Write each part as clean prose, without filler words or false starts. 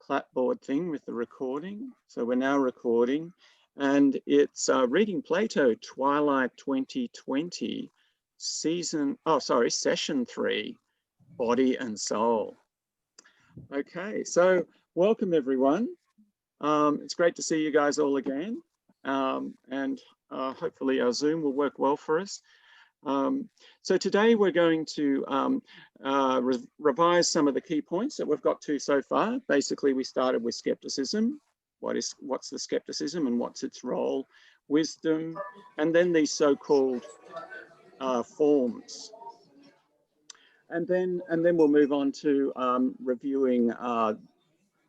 clapboard thing with the recording. So we're now recording, and it's reading Plato, Twilight 2020, session 3, body and soul. Okay, so welcome everyone. It's great to see you guys all again, and hopefully our Zoom will work well for us. So today we're going to revise some of the key points that we've got to so far. Basically, we started with skepticism. What's the skepticism and what's its role? Wisdom, and then these so-called forms. And then we'll move on to reviewing,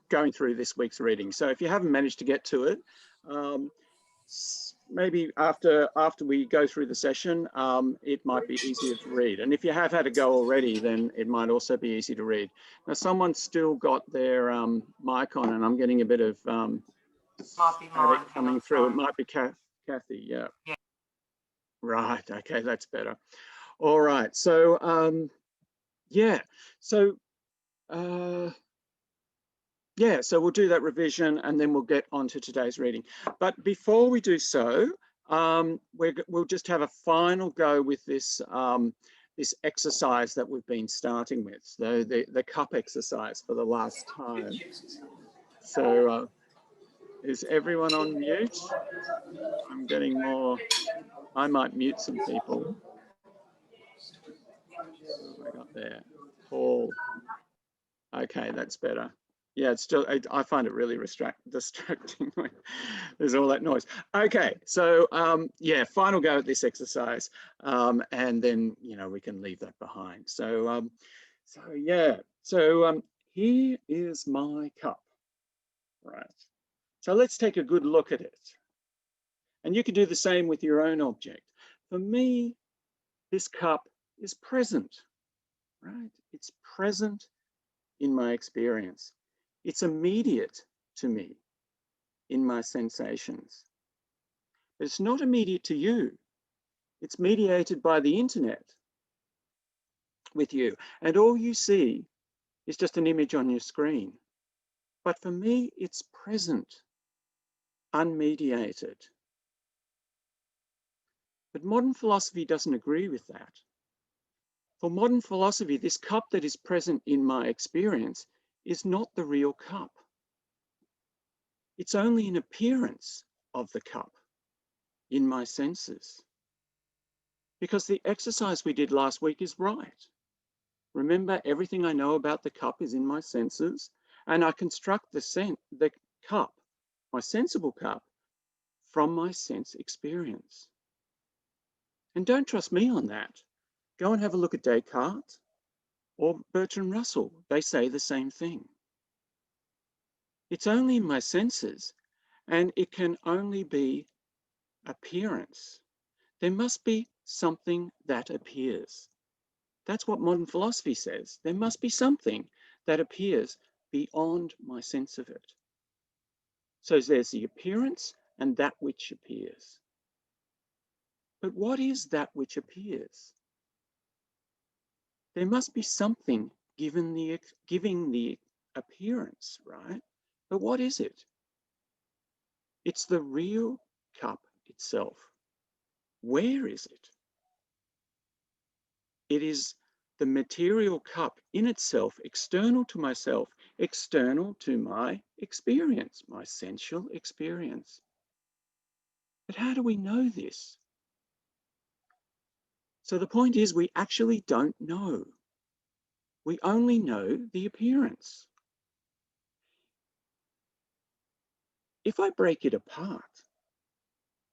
going through this week's reading. So if you haven't managed to get to it, maybe after we go through the session, it might be easier to read. And if you have had a go already, then it might also be easy to read. Now, someone's still got their mic on, and I'm getting a bit of static coming through. It might be Kathy, yeah. Right, okay, that's better. All right, so yeah, so yeah, so we'll do that revision and then we'll get on to today's reading. But before we do so, we'll just have a final go with this this exercise that we've been starting with, so the cup exercise for the last time. So is everyone on mute? I'm getting more. I might mute some people. What have I got there? Paul. Okay, that's better. Yeah, it's still, I find it really distracting when there's all that noise. Okay, so yeah, final go at this exercise, and then, you know, we can leave that behind. So, yeah, so here is my cup, right? So let's take a good look at it. And you can do the same with your own object. For me, this cup is present, right? It's present in my experience. It's immediate to me in my sensations. But it's not immediate to you. It's mediated by the internet with you. And all you see is just an image on your screen. But for me, it's present, unmediated. But modern philosophy doesn't agree with that. For modern philosophy, this cup that is present in my experience is not the real cup. It's only an appearance of the cup in my senses. Because the exercise we did last week is right. Remember, everything I know about the cup is in my senses, and I construct the cup, my sensible cup, from my sense experience. And don't trust me on that. Go and have a look at Descartes or Bertrand Russell. They say the same thing. It's only in my senses, and it can only be appearance. There must be something that appears. That's what modern philosophy says. There must be something that appears beyond my sense of it. So there's the appearance and that which appears. But what is that which appears? There must be something giving the appearance, right? But what is it? It's the real cup itself. Where is it? It is the material cup in itself, external to myself, external to my experience, my sensual experience. But how do we know this? So the point is, we actually don't know. We only know the appearance. If I break it apart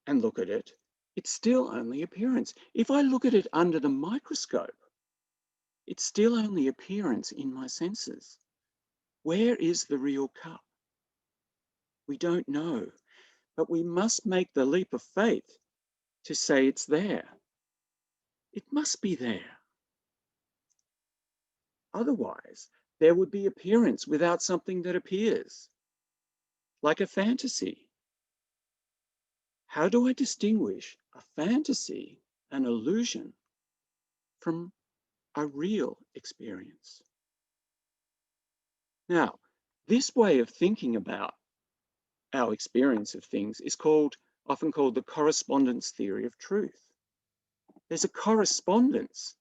and look at it, it's still only appearance. If I look at it under the microscope, it's still only appearance in my senses. Where is the real cup? We don't know, but we must make the leap of faith to say it's there. It must be there. Otherwise, there would be appearance without something that appears, like a fantasy. How do I distinguish a fantasy, an illusion, from a real experience? Now, This way of thinking about our experience of things is often called the correspondence theory of truth. There's a correspondence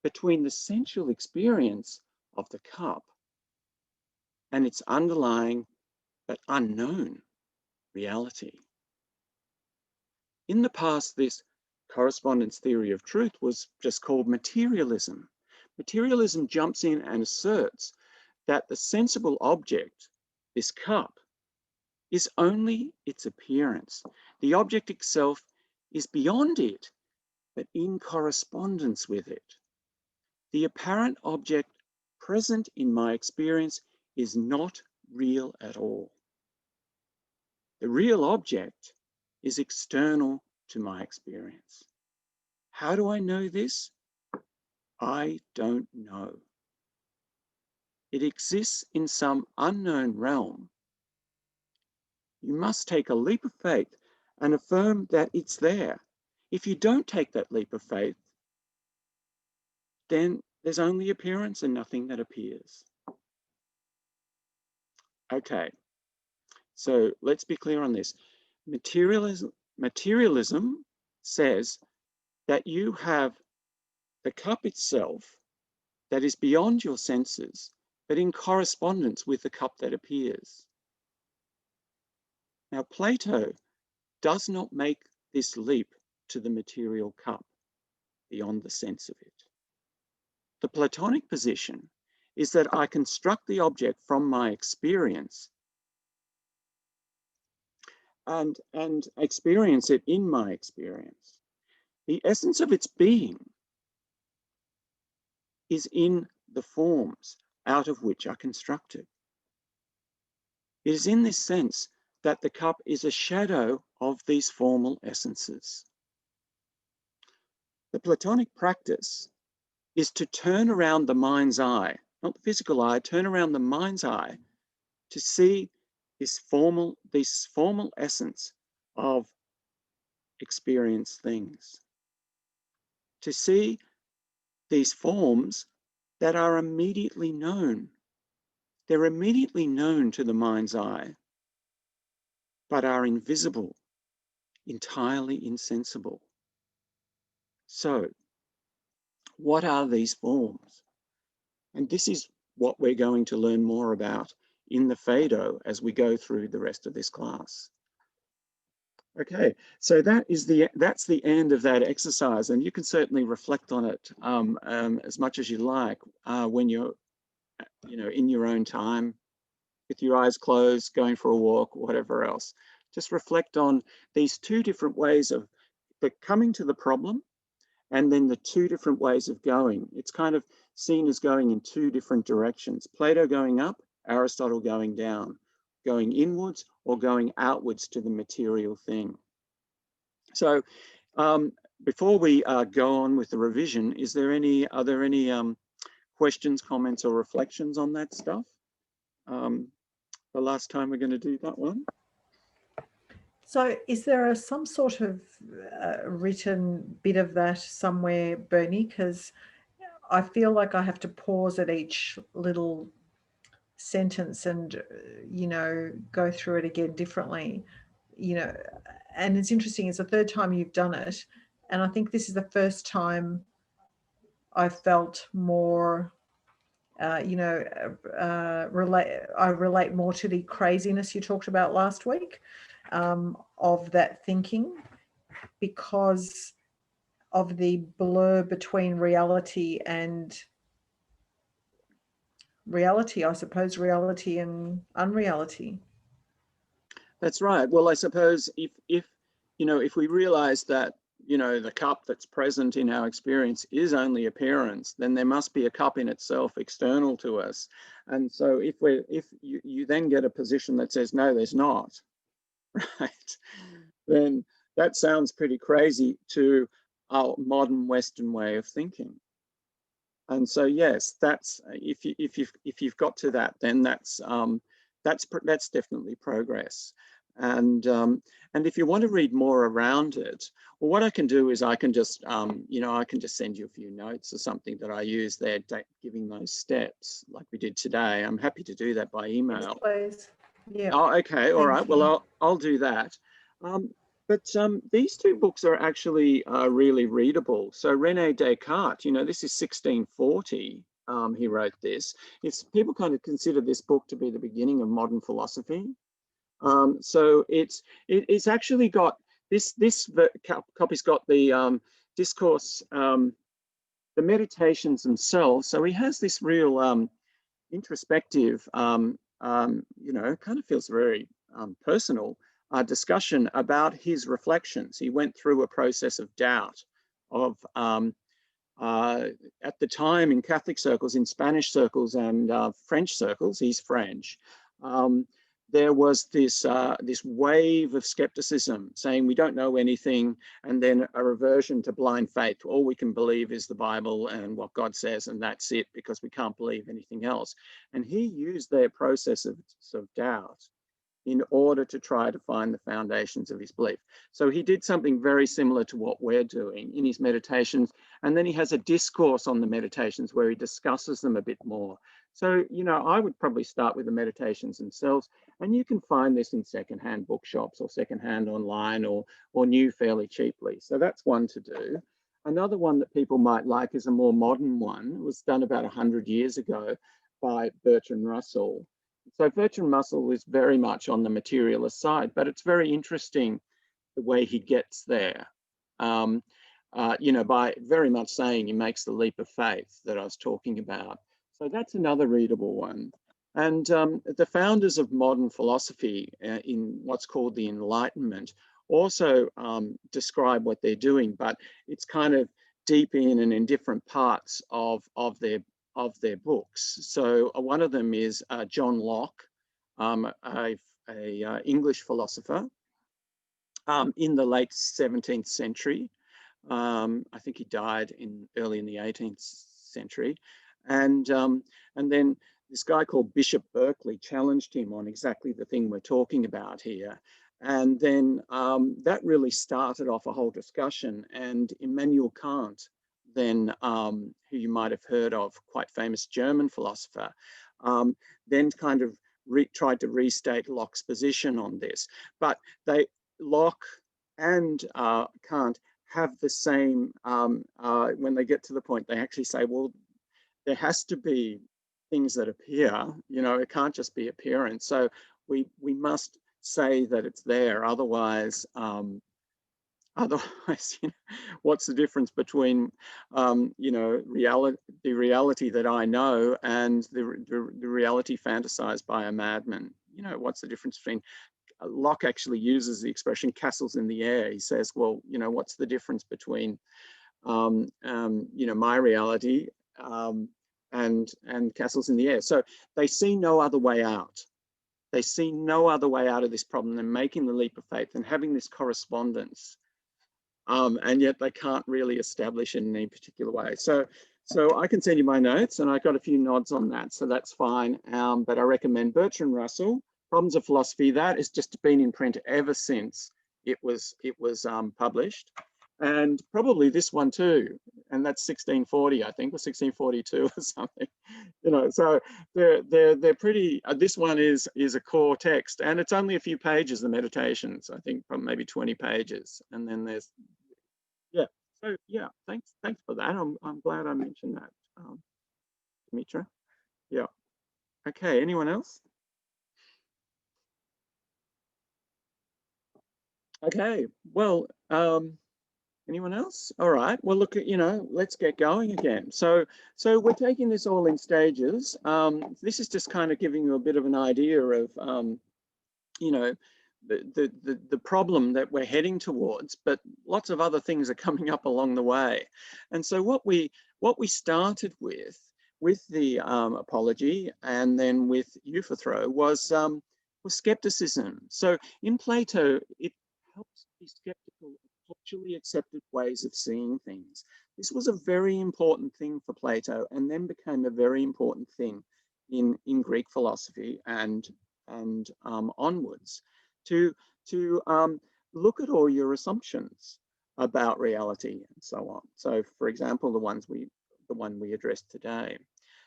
between the sensual experience of the cup and its underlying but unknown reality. In the past, this correspondence theory of truth was just called materialism. Materialism jumps in and asserts that the sensible object, this cup, is only its appearance. The object itself is beyond it, but in correspondence with it. The apparent object present in my experience is not real at all. The real object is external to my experience. How do I know this? I don't know. It exists in some unknown realm. You must take a leap of faith and affirm that it's there. If you don't take that leap of faith, then there's only appearance and nothing that appears. Okay, so let's be clear on this. Materialism says that you have the cup itself that is beyond your senses, but in correspondence with the cup that appears. Now, Plato does not make this leap to the material cup beyond the sense of it. The Platonic position is that I construct the object from my experience and experience it in my experience. The essence of its being is in the forms out of which I construct it. It is in this sense that the cup is a shadow of these formal essences. The Platonic practice is to turn around the mind's eye, not the physical eye, turn around the mind's eye to see this formal essence of experienced things. To see these forms that are immediately known. They're immediately known to the mind's eye, but are invisible, entirely insensible. So, what are these forms? And this is what we're going to learn more about in the Phaedo as we go through the rest of this class. Okay, so that's the end of that exercise, and you can certainly reflect on it as much as you like when you're, in your own time, with your eyes closed, going for a walk, or whatever else. Just reflect on these two different ways of coming to the problem, and then the two different ways of going. It's kind of seen as going in two different directions. Plato going up, Aristotle going down, going inwards or going outwards to the material thing. So before we go on with the revision, are there any questions, comments, or reflections on that stuff? The last time we're going to do that one. So is there some sort of written bit of that somewhere, Bernie? Because I feel like I have to pause at each little sentence and, go through it again differently, and it's interesting, it's the third time you've done it. And I think this is the first time I felt more, I relate more to the craziness you talked about last week, of that thinking, because of the blur between reality and reality, I suppose, reality and unreality. That's right. Well, I suppose if we realize that, the cup that's present in our experience is only appearance, then there must be a cup in itself external to us. And so if you then get a position that says, no, there's not, right, then that sounds pretty crazy to our modern Western way of thinking. And so, yes, that's if you've got to that, then that's definitely progress. And if you want to read more around it, well, what I can do is I can just, I can just send you a few notes or something that I use there, giving those steps like we did today. I'm happy to do that by Yes, email. please. Yeah. Oh, okay. All right. Thank you. Well, I'll do that. But these two books are actually really readable. So René Descartes, this is 1640. He wrote this. People kind of consider this book to be the beginning of modern philosophy. So it's actually got this copy's got the discourse, the meditations themselves. So he has this real introspective, kind of feels very personal discussion about his reflections. He went through a process of doubt of at the time in Catholic circles, in Spanish circles and French circles, he's French, there was this wave of skepticism saying we don't know anything, and then a reversion to blind faith. All we can believe is the Bible and what God says, and that's it, because we can't believe anything else. And he used their process of doubt in order to try to find the foundations of his belief. So he did something very similar to what we're doing in his meditations. And then he has a discourse on the meditations where he discusses them a bit more. So, I would probably start with the meditations themselves, and you can find this in secondhand bookshops or secondhand online or new fairly cheaply. So that's one to do. Another one that people might like is a more modern one. It was done about 100 years ago by Bertrand Russell. So Bertrand Russell is very much on the materialist side, but it's very interesting the way he gets there, by very much saying he makes the leap of faith that I was talking about. So that's another readable one. And the founders of modern philosophy in what's called the Enlightenment also describe what they're doing, but it's kind of deep in and in different parts of their books. So one of them is John Locke, a English philosopher in the late 17th century. I think he died early in the 18th century. And then this guy called Bishop Berkeley challenged him on exactly the thing we're talking about here. And then that really started off a whole discussion. And Immanuel Kant, then who you might have heard of, quite famous German philosopher, then kind of tried to restate Locke's position on this. But Locke and Kant have the same, when they get to the point, they actually say, well, there has to be things that appear, it can't just be appearance. So we must say that it's there. Otherwise, what's the difference between, the reality that I know and the reality fantasized by a madman? What's the difference between, Locke actually uses the expression castles in the air. He says, well, what's the difference between, my reality and castles in the air? So they see no other way out. They see no other way out of this problem than making the leap of faith and having this correspondence. And yet they can't really establish it in any particular way. So I can send you my notes, and I got a few nods on that, so that's fine. But I recommend Bertrand Russell, Problems of Philosophy. That has just been in print ever since it was published, and probably this one too. And that's 1640, I think, or 1642 or something. So they're pretty. This one is a core text, and it's only a few pages. The meditations, I think, from maybe 20 pages, and then there's So yeah, thanks for that. I'm glad I mentioned that, Dimitra. Yeah. Okay. Anyone else? Okay. Well, anyone else? All right. Well, look, let's get going again. So we're taking this all in stages. This is just kind of giving you a bit of an idea of, the problem that we're heading towards, but lots of other things are coming up along the way. And so what we started with the apology and then with euphythro was skepticism. So in Plato, it helps be skeptical of culturally accepted ways of seeing things. This was a very important thing for Plato, and then became a very important thing in Greek philosophy and onwards. to look at all your assumptions about reality and so on. So, for example, the one we addressed today.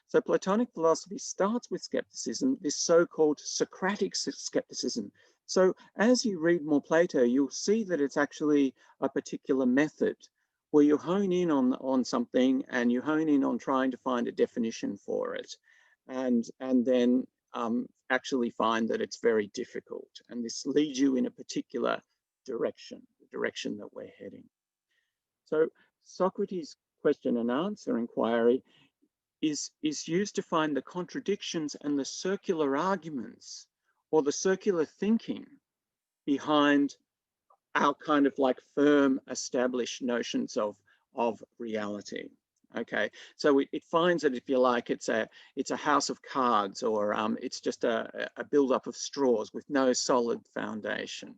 So Platonic philosophy starts with skepticism, this so-called Socratic skepticism. So as you read more Plato, you'll see that it's actually a particular method where you hone in on something and you hone in on trying to find a definition for it, and then actually find that it's very difficult. And this leads you in a particular direction, the direction that we're heading. So Socrates' question and answer inquiry is used to find the contradictions and the circular arguments or the circular thinking behind our kind of like firm established notions of reality. Okay, so it finds that, if you like, it's a house of cards, or it's just a buildup of straws with no solid foundation.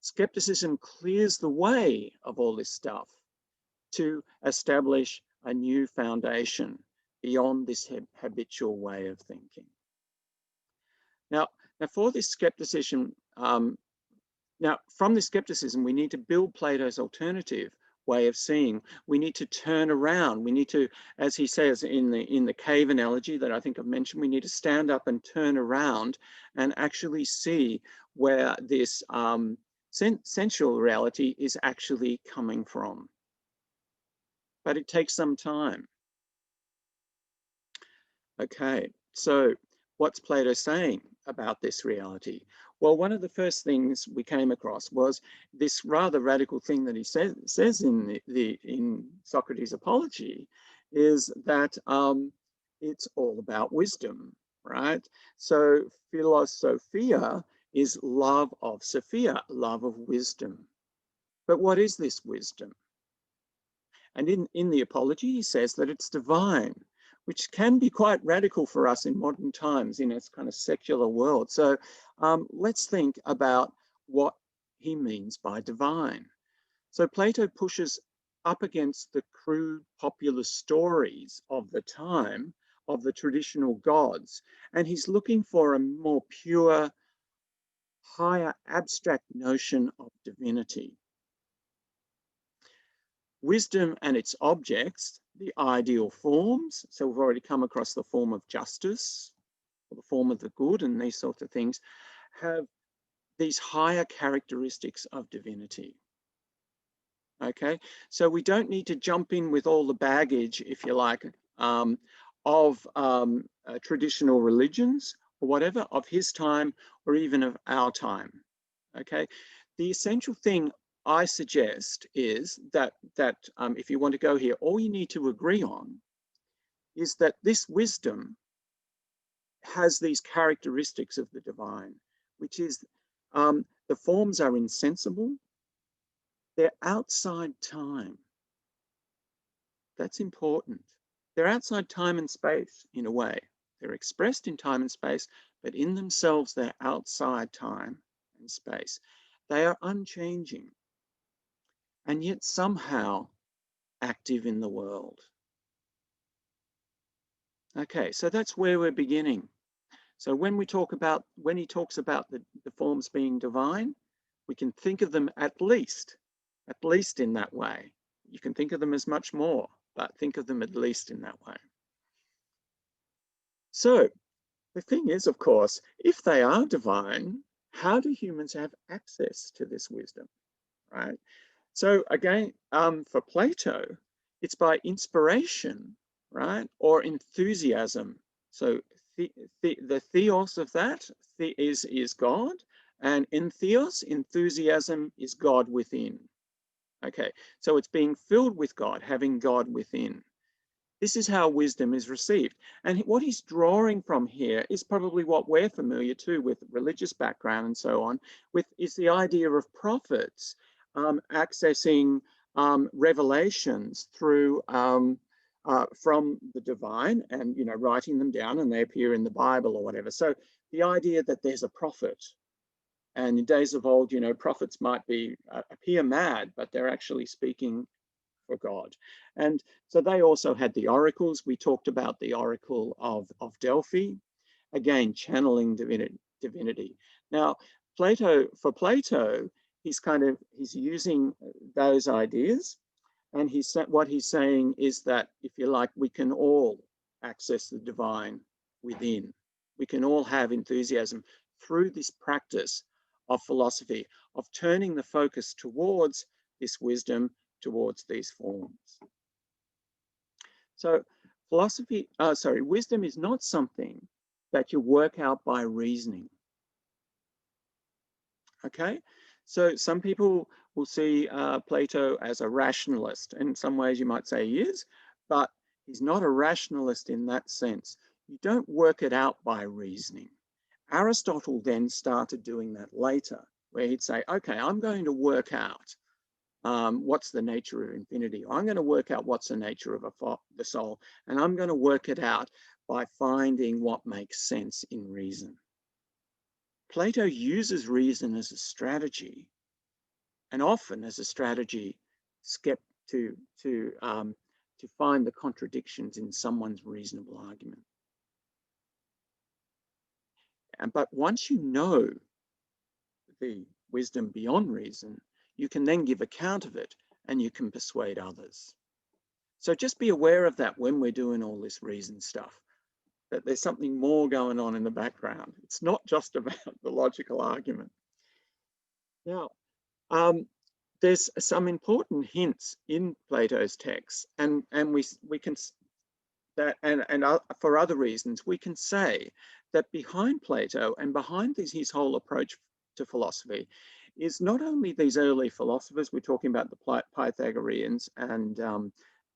Skepticism clears the way of all this stuff to establish a new foundation beyond this habitual way of thinking. Now for this skepticism, from this skepticism, we need to build Plato's alternative way of seeing. We need to turn around. We need to, as he says in the cave analogy that I think I've mentioned, we need to stand up and turn around and actually see where this sensual reality is actually coming from. But it takes some time. Okay, so what's Plato saying about this reality? Well, one of the first things we came across was this rather radical thing that he says in Socrates' Apology, is that it's all about wisdom, right? So philosophia is love of Sophia, love of wisdom. But what is this wisdom? And in the Apology, he says that it's divine, which can be quite radical for us in modern times in its kind of secular world. So let's think about what he means by divine. So Plato pushes up against the crude popular stories of the time, of the traditional gods, and he's looking for a more pure, higher abstract notion of divinity. Wisdom and its objects, the ideal forms, so we've already come across the form of justice, or the form of the good, and these sorts of things, have these higher characteristics of divinity. Okay, so we don't need to jump in with all the baggage, if you like, of traditional religions or whatever, of his time or even of our time. Okay, the essential thing I suggest is that if you want to go here, all you need to agree on is that this wisdom has these characteristics of the divine, which is the forms are insensible, they're outside time. That's important. They're outside time and space in a way. They're expressed in time and space, but in themselves, they're outside time and space. They are unchanging, and yet somehow active in the world. Okay, so that's where we're beginning. So when he talks about the forms being divine, we can think of them at least in that way. You can think of them as much more, but think of them at least in that way. So the thing is, of course, if they are divine, how do humans have access to this wisdom, right? So again, for Plato, it's by inspiration, right, or enthusiasm. So the theos of that is God, and entheos, enthusiasm, is God within. Okay, so it's being filled with God, having God within. This is how wisdom is received. And what he's drawing from here is probably what we're familiar to with religious background and so on, is the idea of prophets accessing revelations through from the divine, and writing them down, and they appear in the Bible or whatever. So the idea that there's a prophet, and in days of old, prophets might appear mad, but they're actually speaking for God. And so they also had the oracles. We talked about the oracle of Delphi, again channeling divinity. Now, For Plato, he's using those ideas, and what he's saying is that, if you like, we can all access the divine within. We can all have enthusiasm through this practice of philosophy, of turning the focus towards this wisdom, towards these forms. So wisdom is not something that you work out by reasoning. Okay, so some people will see Plato as a rationalist. In some ways you might say he is, but he's not a rationalist in that sense. You don't work it out by reasoning. Aristotle then started doing that later, where he'd say, okay, I'm going to work out what's the nature of infinity. I'm going to work out what's the nature of the soul, and I'm going to work it out by finding what makes sense in reason. Plato uses reason as a strategy, and often as a strategy to find the contradictions in someone's reasonable argument. But once you know the wisdom beyond reason, you can then give account of it, and you can persuade others. So just be aware of that when we're doing all this reason stuff, that there's something more going on in the background. It's not just about the logical argument. Now, there's some important hints in Plato's texts, and we can that and for other reasons we can say that behind Plato and behind his whole approach to philosophy is not only these early philosophers. We're talking about the Pythagoreans and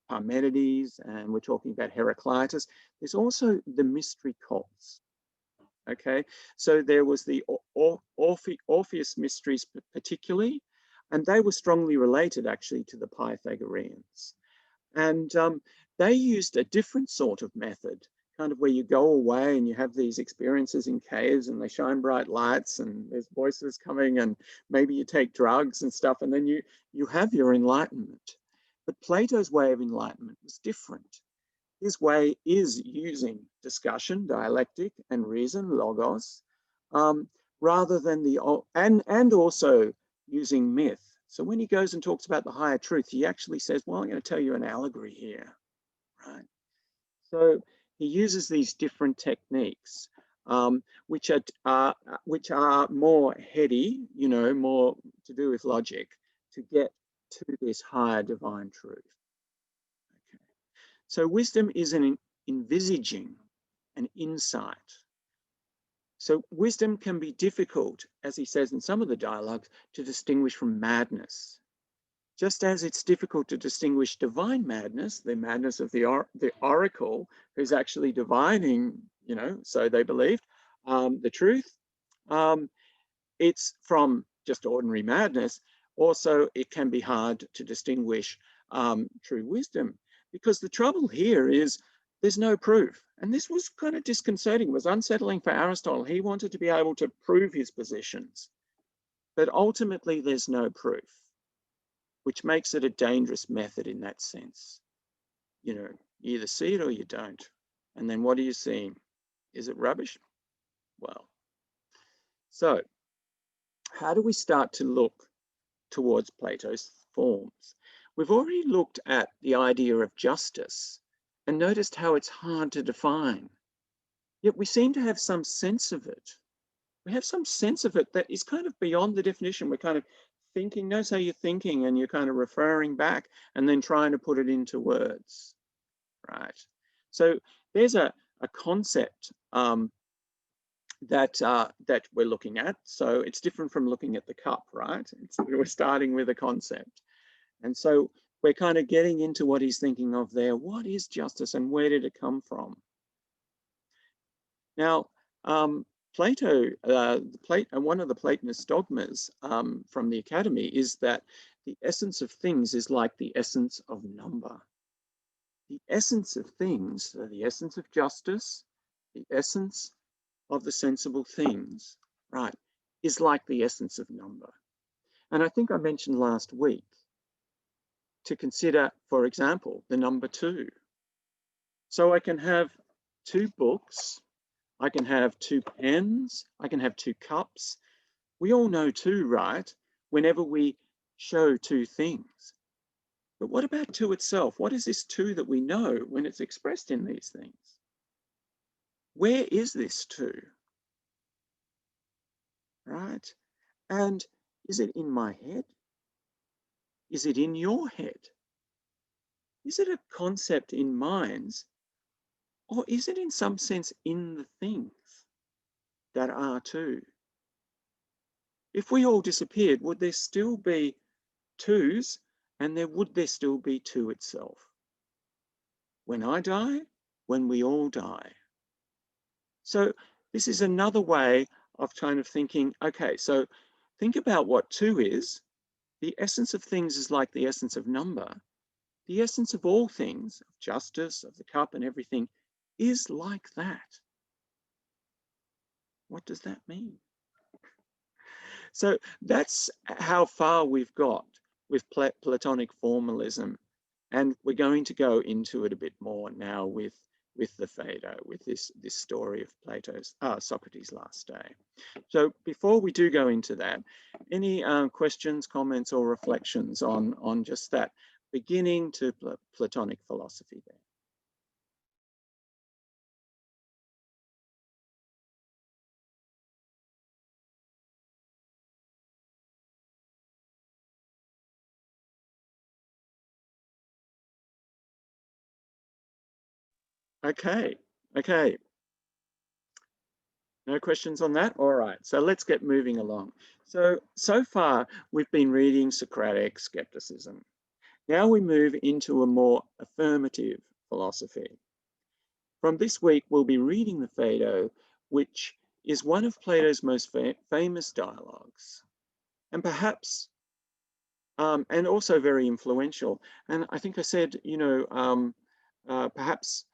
Parmenides, and we're talking about Heraclitus. There's also the mystery cults. Okay, so there was the Orpheus mysteries particularly, and they were strongly related actually to the Pythagoreans. And they used a different sort of method, kind of where you go away and you have these experiences in caves and they shine bright lights and there's voices coming, and maybe you take drugs and stuff, and then you have your enlightenment. But Plato's way of enlightenment was different. His way is using discussion, dialectic, and reason, logos, rather than and also using myth. So when he goes and talks about the higher truth, he actually says, well, I'm going to tell you an allegory here, right? So he uses these different techniques, which are more heady, more to do with logic, to get to this higher divine truth. Okay. So wisdom is an envisaging, an insight. So wisdom can be difficult, as he says in some of the dialogues, to distinguish from madness. Just as it's difficult to distinguish divine madness, the madness of the oracle, who's actually divining, so they believed, the truth, it's from just ordinary madness. Also, it can be hard to distinguish true wisdom, because the trouble here is there's no proof. And this was kind of disconcerting, it was unsettling for Aristotle. He wanted to be able to prove his positions, but ultimately there's no proof, which makes it a dangerous method in that sense. You either see it or you don't. And then what are you seeing? Is it rubbish? Well, so how do we start to look towards Plato's forms? We've already looked at the idea of justice and noticed how it's hard to define. Yet we seem to have some sense of it. We have some sense of it that is kind of beyond the definition. We're kind of thinking, notice how you're thinking, and you're kind of referring back and then trying to put it into words, right? So there's a concept that we're looking at. So it's different from looking at the cup, right? We're starting with a concept. And so we're kind of getting into what he's thinking of there. What is justice and where did it come from? Now, Plato, one of the Platonist dogmas from the Academy is that the essence of things is like the essence of number. The essence of things, so the essence of justice, the essence of the sensible things, right, is like the essence of number. And I think I mentioned last week to consider, for example, the number 2. So I can have 2 books, I can have 2 pens, I can have 2 cups, We all know two, right? Whenever we show two things. But what about two itself? What is this two that we know when it's expressed in these things? Where is this two? Right? And is it in my head? Is it in your head? Is it a concept in minds? Or is it in some sense in the things that are two? If we all disappeared, would there still be twos, and would there still be two itself? When I die, when we all die. So this is another way of kind of thinking, okay, so think about what two is. The essence of things is like the essence of number. The essence of all things, of justice, of the cup and everything, is like that. What does that mean? So that's how far we've got with Platonic formalism. And we're going to go into it a bit more now with the Phaedo, with this story of Socrates' last day. So before we do go into that, any questions, comments, or reflections on just that beginning to Platonic philosophy there? Okay, okay. No questions on that? All right, so let's get moving along. So far, we've been reading Socratic skepticism. Now we move into a more affirmative philosophy. From this week, we'll be reading the Phaedo, which is one of Plato's most famous dialogues, and perhaps, and also very influential. And I think I said, perhaps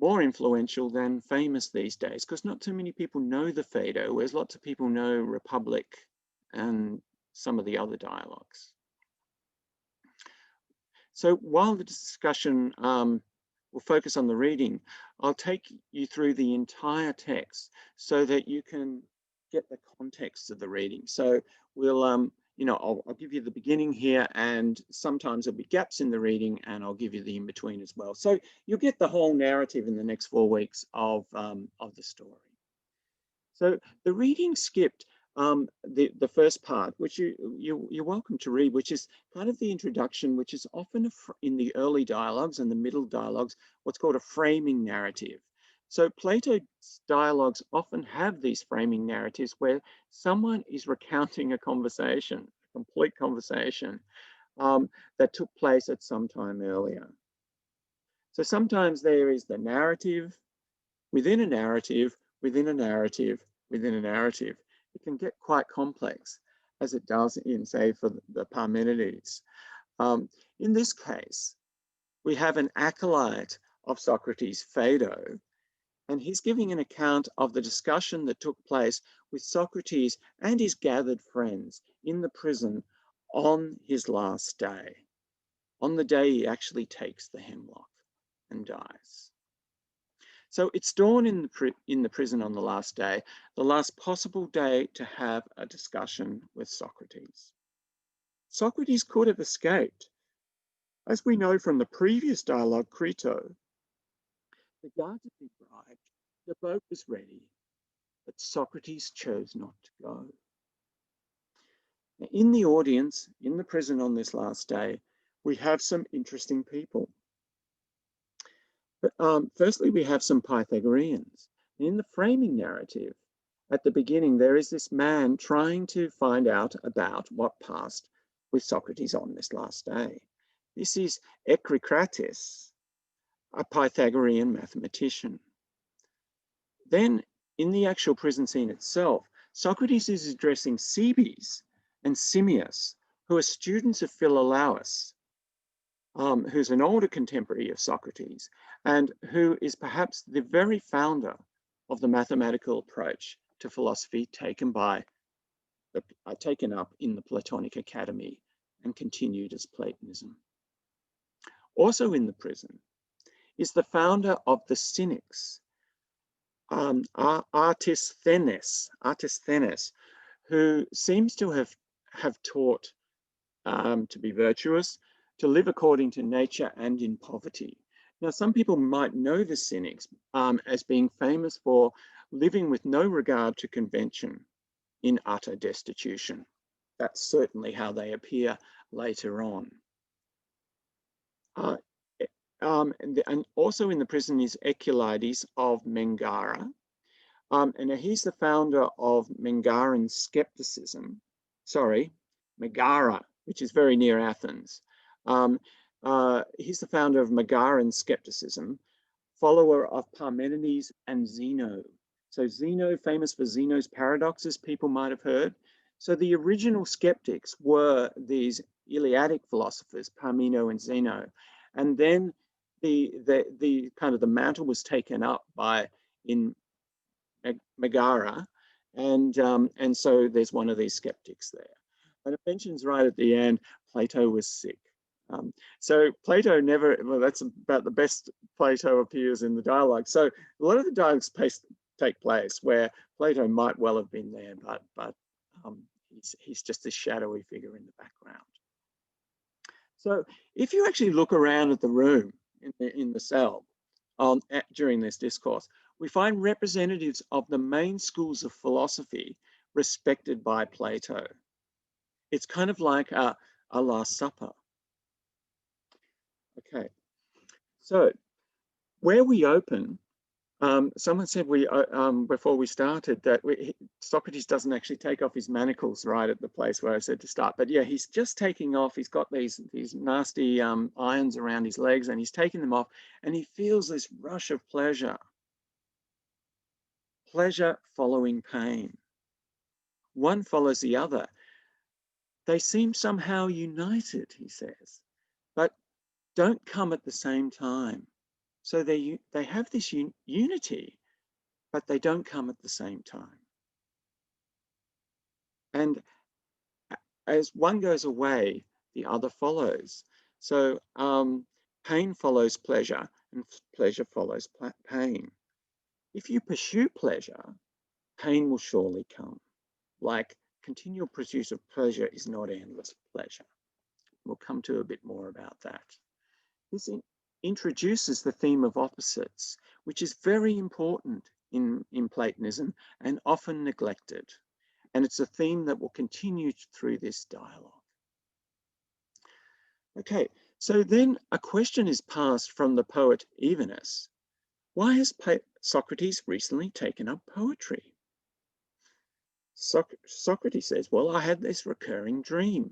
more influential than famous these days, because not too many people know the Phaedo, whereas lots of people know Republic and some of the other dialogues. So while the discussion will focus on the reading, I'll take you through the entire text so that you can get the context of the reading. So we'll, I'll give you the beginning here, and sometimes there'll be gaps in the reading, and I'll give you the in-between as well. So you'll get the whole narrative in the next 4 weeks of the story. So the reading skipped the first part, which you're welcome to read, which is kind of the introduction, which is often in the early dialogues and the middle dialogues, what's called a framing narrative. So Plato's dialogues often have these framing narratives where someone is recounting a conversation, a complete conversation that took place at some time earlier. So sometimes there is the narrative within a narrative, within a narrative, within a narrative. It can get quite complex, as it does in, say, for the Parmenides. In this case, we have an acolyte of Socrates, Phaedo, and he's giving an account of the discussion that took place with Socrates and his gathered friends in the prison on his last day, on the day he actually takes the hemlock and dies. So it's dawn in the prison on the last day, the last possible day to have a discussion with Socrates. Socrates could have escaped. As we know from the previous dialogue, Crito, the guards had been bribed, the boat was ready, but Socrates chose not to go. Now, in the audience, in the prison on this last day, we have some interesting people. But firstly, we have some Pythagoreans. In the framing narrative, at the beginning, there is this man trying to find out about what passed with Socrates on this last day. This is Echecrates, a Pythagorean mathematician. Then, in the actual prison scene itself, Socrates is addressing Cebes and Simmias, who are students of Philolaus, who's an older contemporary of Socrates, and who is perhaps the very founder of the mathematical approach to philosophy taken up in the Platonic Academy and continued as Platonism. Also in the prison is the founder of the Cynics, Artisthenes, who seems to have taught to be virtuous, to live according to nature and in poverty. Now, some people might know the Cynics as being famous for living with no regard to convention in utter destitution. That's certainly how they appear later on. And also in the prison is Eculides of Megara. And he's the founder of Megaran skepticism. Sorry, Megara, which is very near Athens. He's the founder of Megaran skepticism, follower of Parmenides and Zeno. So Zeno, famous for Zeno's paradoxes, people might have heard. So the original skeptics were these Eleatic philosophers, Parmeno and Zeno. And then the kind of the mantle was taken up by in Megara, and so there's one of these skeptics there. And it mentions right at the end, Plato was sick. So Plato never, well, that's about the best Plato appears in the dialogue. So a lot of the dialogues take place where Plato might well have been there, but he's just a shadowy figure in the background. So if you actually look around at the room in the cell during this discourse, we find representatives of the main schools of philosophy respected by Plato. It's kind of like a Last Supper. Okay, so where we open, someone said before we started that Socrates doesn't actually take off his manacles right at the place where I said to start. But yeah, he's just taking off. He's got these nasty irons around his legs, and he's taking them off, and he feels this rush of pleasure. Pleasure following pain. One follows the other. They seem somehow united, he says, but don't come at the same time. So they have this unity, but they don't come at the same time. And as one goes away, the other follows. So pain follows pleasure, and pleasure follows pain. If you pursue pleasure, pain will surely come. Like continual pursuit of pleasure is not endless pleasure. We'll come to a bit more about that. This introduces the theme of opposites, which is very important in Platonism and often neglected. And it's a theme that will continue through this dialogue. Okay, so then a question is passed from the poet Evenus. Why has Socrates recently taken up poetry? Socrates says, well, I had this recurring dream,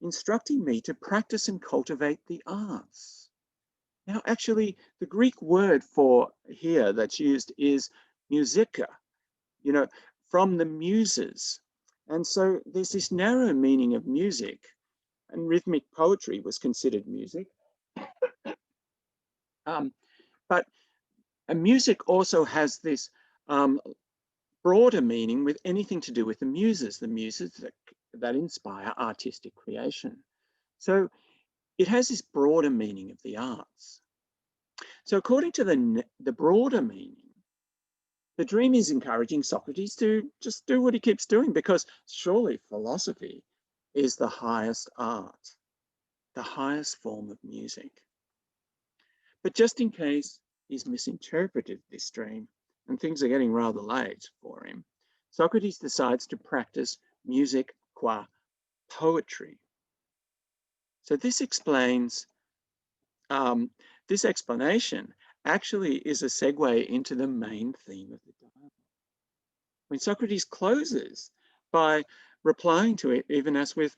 instructing me to practice and cultivate the arts. Now, actually, the Greek word for here that's used is musica, from the muses. And so there's this narrow meaning of music, and rhythmic poetry was considered music. But music also has this broader meaning with anything to do with the muses that inspire artistic creation. So it has this broader meaning of the arts. So according to the broader meaning, the dream is encouraging Socrates to just do what he keeps doing, because surely philosophy is the highest art, the highest form of music. But just in case he's misinterpreted this dream and things are getting rather late for him, Socrates decides to practice music qua poetry. So this explains, this explanation actually is a segue into the main theme of the dialogue. When Socrates closes by replying to it, even as with,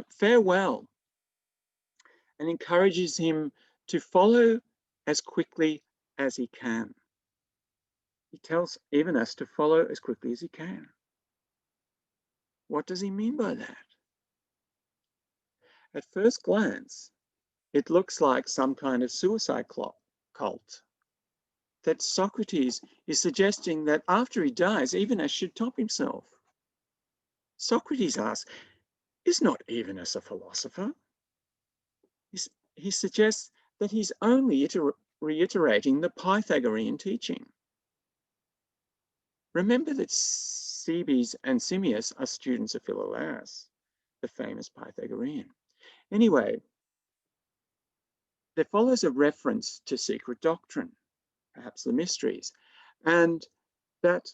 farewell, and encourages him to follow as quickly as he can. He tells Evenus to follow as quickly as he can. What does he mean by that? At first glance, it looks like some kind of suicide cult. That Socrates is suggesting that after he dies, Evenus should top himself. Socrates asks, is not Evenus a philosopher? He suggests that he's only reiterating the Pythagorean teaching. Remember that Cebes and Simmias are students of Philolaus, the famous Pythagorean. Anyway, there follows a reference to secret doctrine, perhaps the mysteries, and that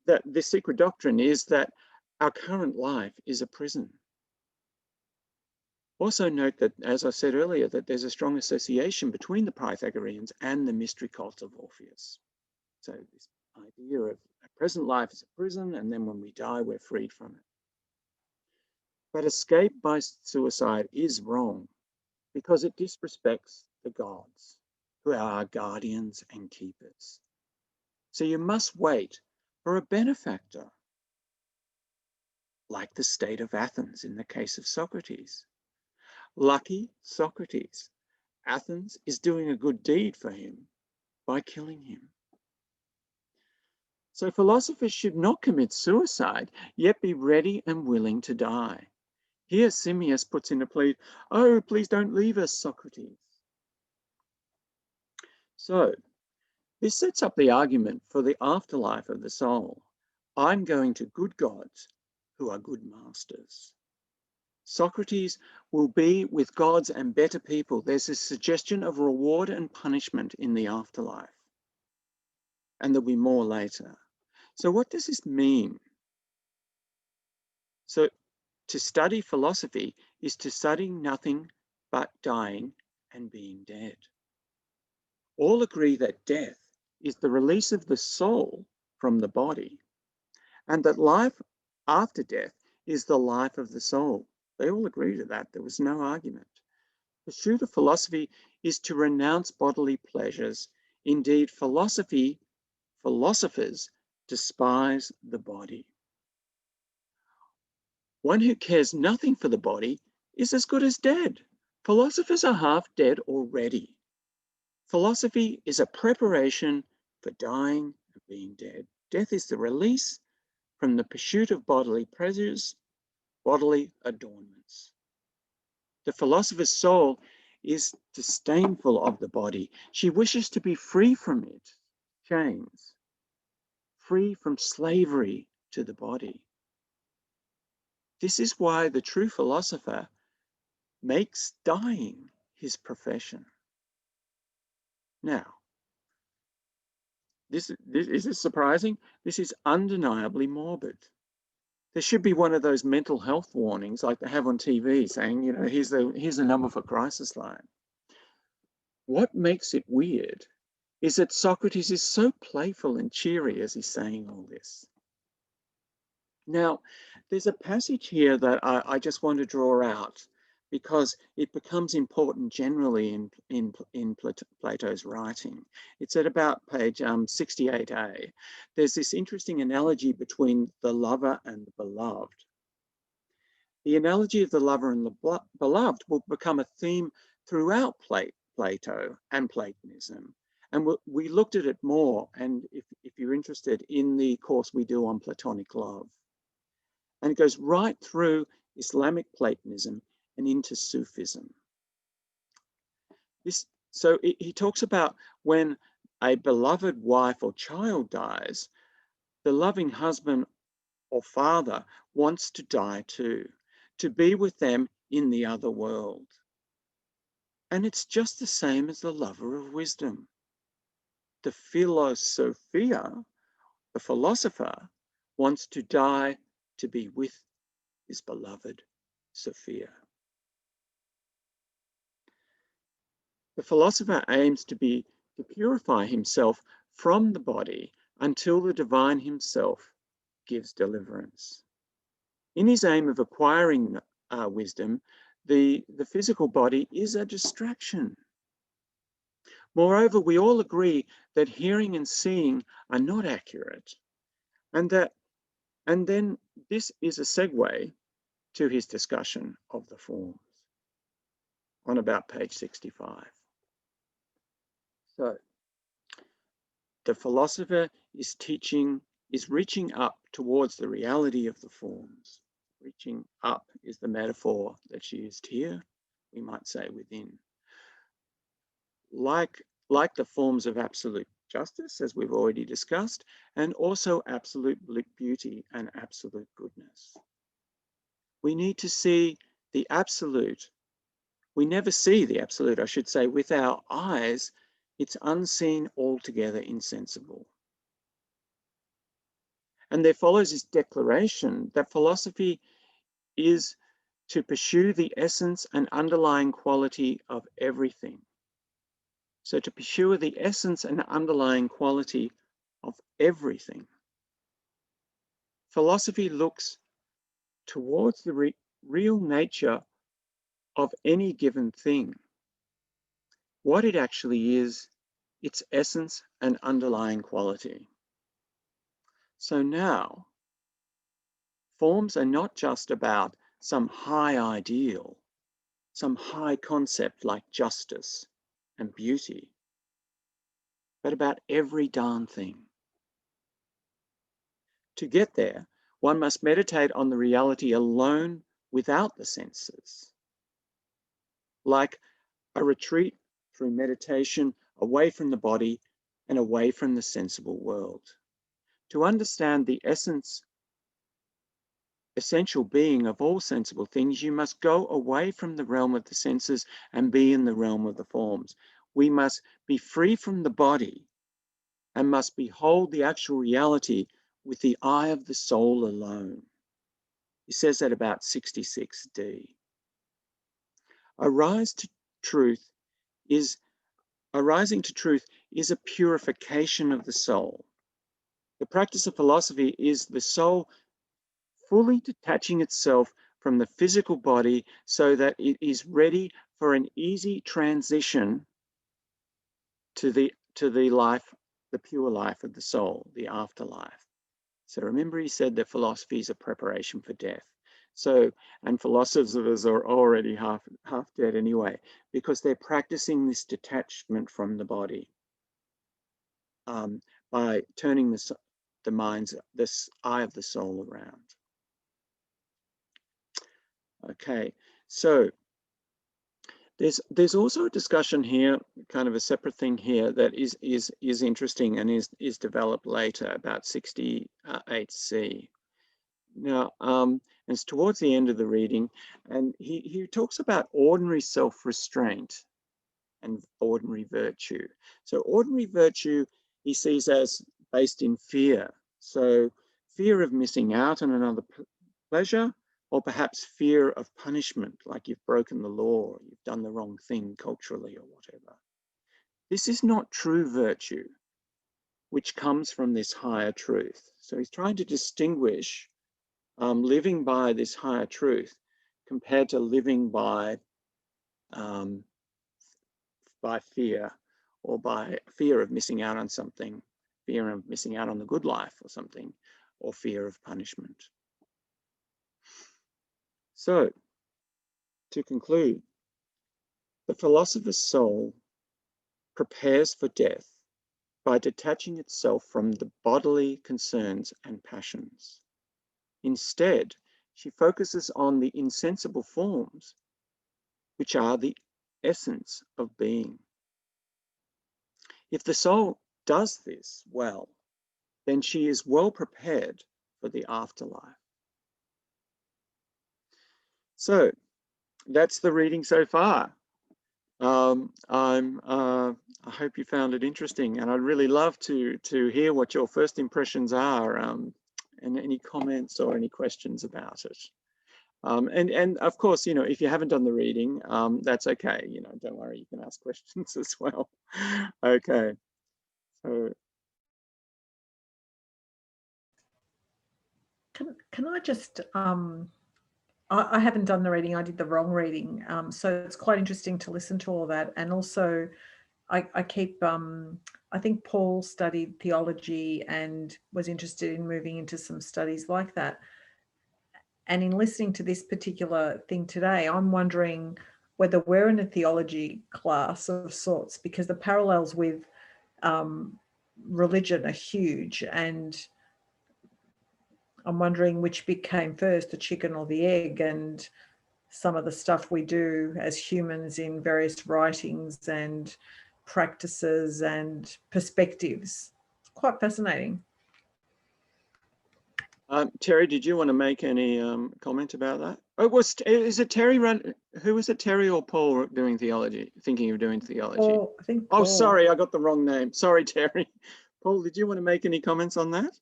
the secret doctrine is that our current life is a prison. Also note that, as I said earlier, that there's a strong association between the Pythagoreans and the mystery cult of Orpheus. So this idea of a present life is a prison, and then when we die, we're freed from it. But escape by suicide is wrong because it disrespects the gods, who are our guardians and keepers. So you must wait for a benefactor, like the state of Athens in the case of Socrates. Lucky Socrates. Athens is doing a good deed for him by killing him. So philosophers should not commit suicide, yet be ready and willing to die. Here Simmias puts in a plea, "Oh, please don't leave us, Socrates." So this sets up the argument for the afterlife of the soul. I'm going to good gods who are good masters. Socrates will be with gods and better people. There's a suggestion of reward and punishment in the afterlife. And there'll be more later. So what does this mean? So to study philosophy is to study nothing but dying and being dead. All agree that death is the release of the soul from the body, and that life after death is the life of the soul. They all agree to that. There was no argument. The pursuit of philosophy is to renounce bodily pleasures. Indeed, philosophers despise the body. One who cares nothing for the body is as good as dead. Philosophers are half dead already. Philosophy is a preparation for dying and being dead. Death is the release from the pursuit of bodily pleasures, bodily adornments. The philosopher's soul is disdainful of the body. She wishes to be free from its chains, free from slavery to the body. This is why the true philosopher makes dying his profession. Now, is this surprising? This is undeniably morbid. There should be one of those mental health warnings like they have on TV saying, you know, here's the number for crisis line. What makes it weird is that Socrates is so playful and cheery as he's saying all this. Now, there's a passage here that I just want to draw out because it becomes important generally in Plato's writing. It's at about page 68a. There's this interesting analogy between the lover and the beloved. The analogy of the lover and the beloved will become a theme throughout Plato and Platonism. And we looked at it more, and if you're interested, in the course we do on Platonic love. And it goes right through Islamic Platonism and into Sufism. So he talks about when a beloved wife or child dies, the loving husband or father wants to die too, to be with them in the other world. And it's just the same as the lover of wisdom. The philosophia, the philosopher, wants to die to be with his beloved Sophia. The philosopher aims to purify himself from the body until the divine himself gives deliverance. In his aim of acquiring wisdom, the physical body is a distraction. Moreover, we all agree that hearing and seeing are not accurate, and then this is a segue to his discussion of the forms on about page 65. So the philosopher is reaching up towards the reality of the forms. Reaching up is the metaphor that's used here. We might say within. Like the forms of absolute justice, as we've already discussed, and also absolute beauty and absolute goodness. We need to see the absolute. We never see the absolute, I should say, with our eyes. It's unseen, altogether insensible. And there follows this declaration that philosophy is to pursue the essence and underlying quality of everything. So to pursue the essence and underlying quality of everything. Philosophy looks towards the real nature of any given thing, what it actually is, its essence and underlying quality. So now, forms are not just about some high ideal, some high concept like justice and beauty, but about every darn thing. To get there, one must meditate on the reality alone without the senses, like a retreat through meditation away from the body and away from the sensible world. To understand the essential being of all sensible things, you must go away from the realm of the senses and be in the realm of the forms. We must be free from the body and must behold the actual reality with the eye of the soul alone. He says that about 66d. Arising to truth is a purification of the soul. The practice of philosophy is the soul fully detaching itself from the physical body so that it is ready for an easy transition to the life, the pure life of the soul, the afterlife. So remember, he said that philosophy is a preparation for death. So, and philosophers are already half dead anyway, because they're practicing this detachment from the body by turning the mind's, this eye of the soul around. Okay, so there's also a discussion here, kind of a separate thing here that is interesting and is developed later, about 68c. Now, it's towards the end of the reading, and he talks about ordinary self-restraint and ordinary virtue. So ordinary virtue he sees as based in fear. So fear of missing out on another pleasure, or perhaps fear of punishment, like you've broken the law, or you've done the wrong thing culturally or whatever. This is not true virtue, which comes from this higher truth. So he's trying to distinguish living by this higher truth compared to living by fear, or by fear of missing out on something, fear of missing out on the good life or something, or fear of punishment. So, to conclude, the philosopher's soul prepares for death by detaching itself from the bodily concerns and passions. Instead, she focuses on the insensible forms, which are the essence of being. If the soul does this well, then she is well prepared for the afterlife. So that's the reading so far. I hope you found it interesting, and I'd really love to hear what your first impressions are, and any comments or any questions about it. And of course, if you haven't done the reading, that's okay. Don't worry, you can ask questions as well. Okay. So can I just I haven't done the reading, I did the wrong reading. So it's quite interesting to listen to all that. And also I keep, I think Paul studied theology and was interested in moving into some studies like that. And in listening to this particular thing today, I'm wondering whether we're in a theology class of sorts, because the parallels with religion are huge. And I'm wondering which bit came first, the chicken or the egg, and some of the stuff we do as humans in various writings and practices and perspectives. It's quite fascinating. Terry, did you want to make any comment about that? Oh, is it Terry who was it, Terry or Paul doing theology, thinking of doing theology? Paul, I think Paul. Oh, sorry, I got the wrong name. Sorry, Terry. Paul, did you want to make any comments on that?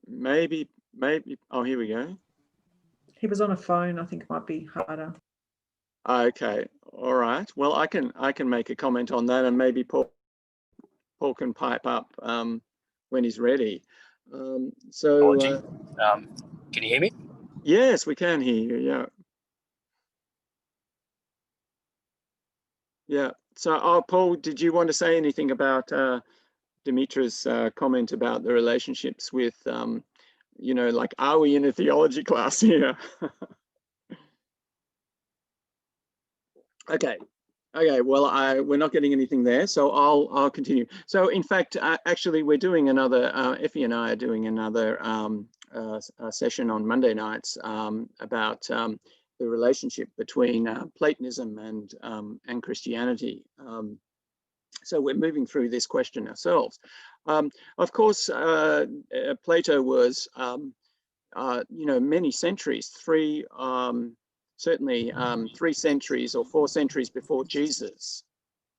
Maybe, oh, here we go. He was on a phone. I think it might be harder. Okay, all right. Well, I can make a comment on that, and maybe Paul can pipe up when he's ready. Can you hear me? Yes, we can hear you. Yeah. Yeah. So, Paul, did you want to say anything about Dimitra's comment about the relationships with, you know, like, are we in a theology class here? Okay. Okay, well, we're not getting anything there, so I'll continue. So, in fact, actually, we're doing another. Effie and I are doing another session on Monday nights about the relationship between Platonism and Christianity. So we're moving through this question ourselves. Of course, Plato was, you know, many centuries, certainly 3 centuries or 4 centuries before Jesus.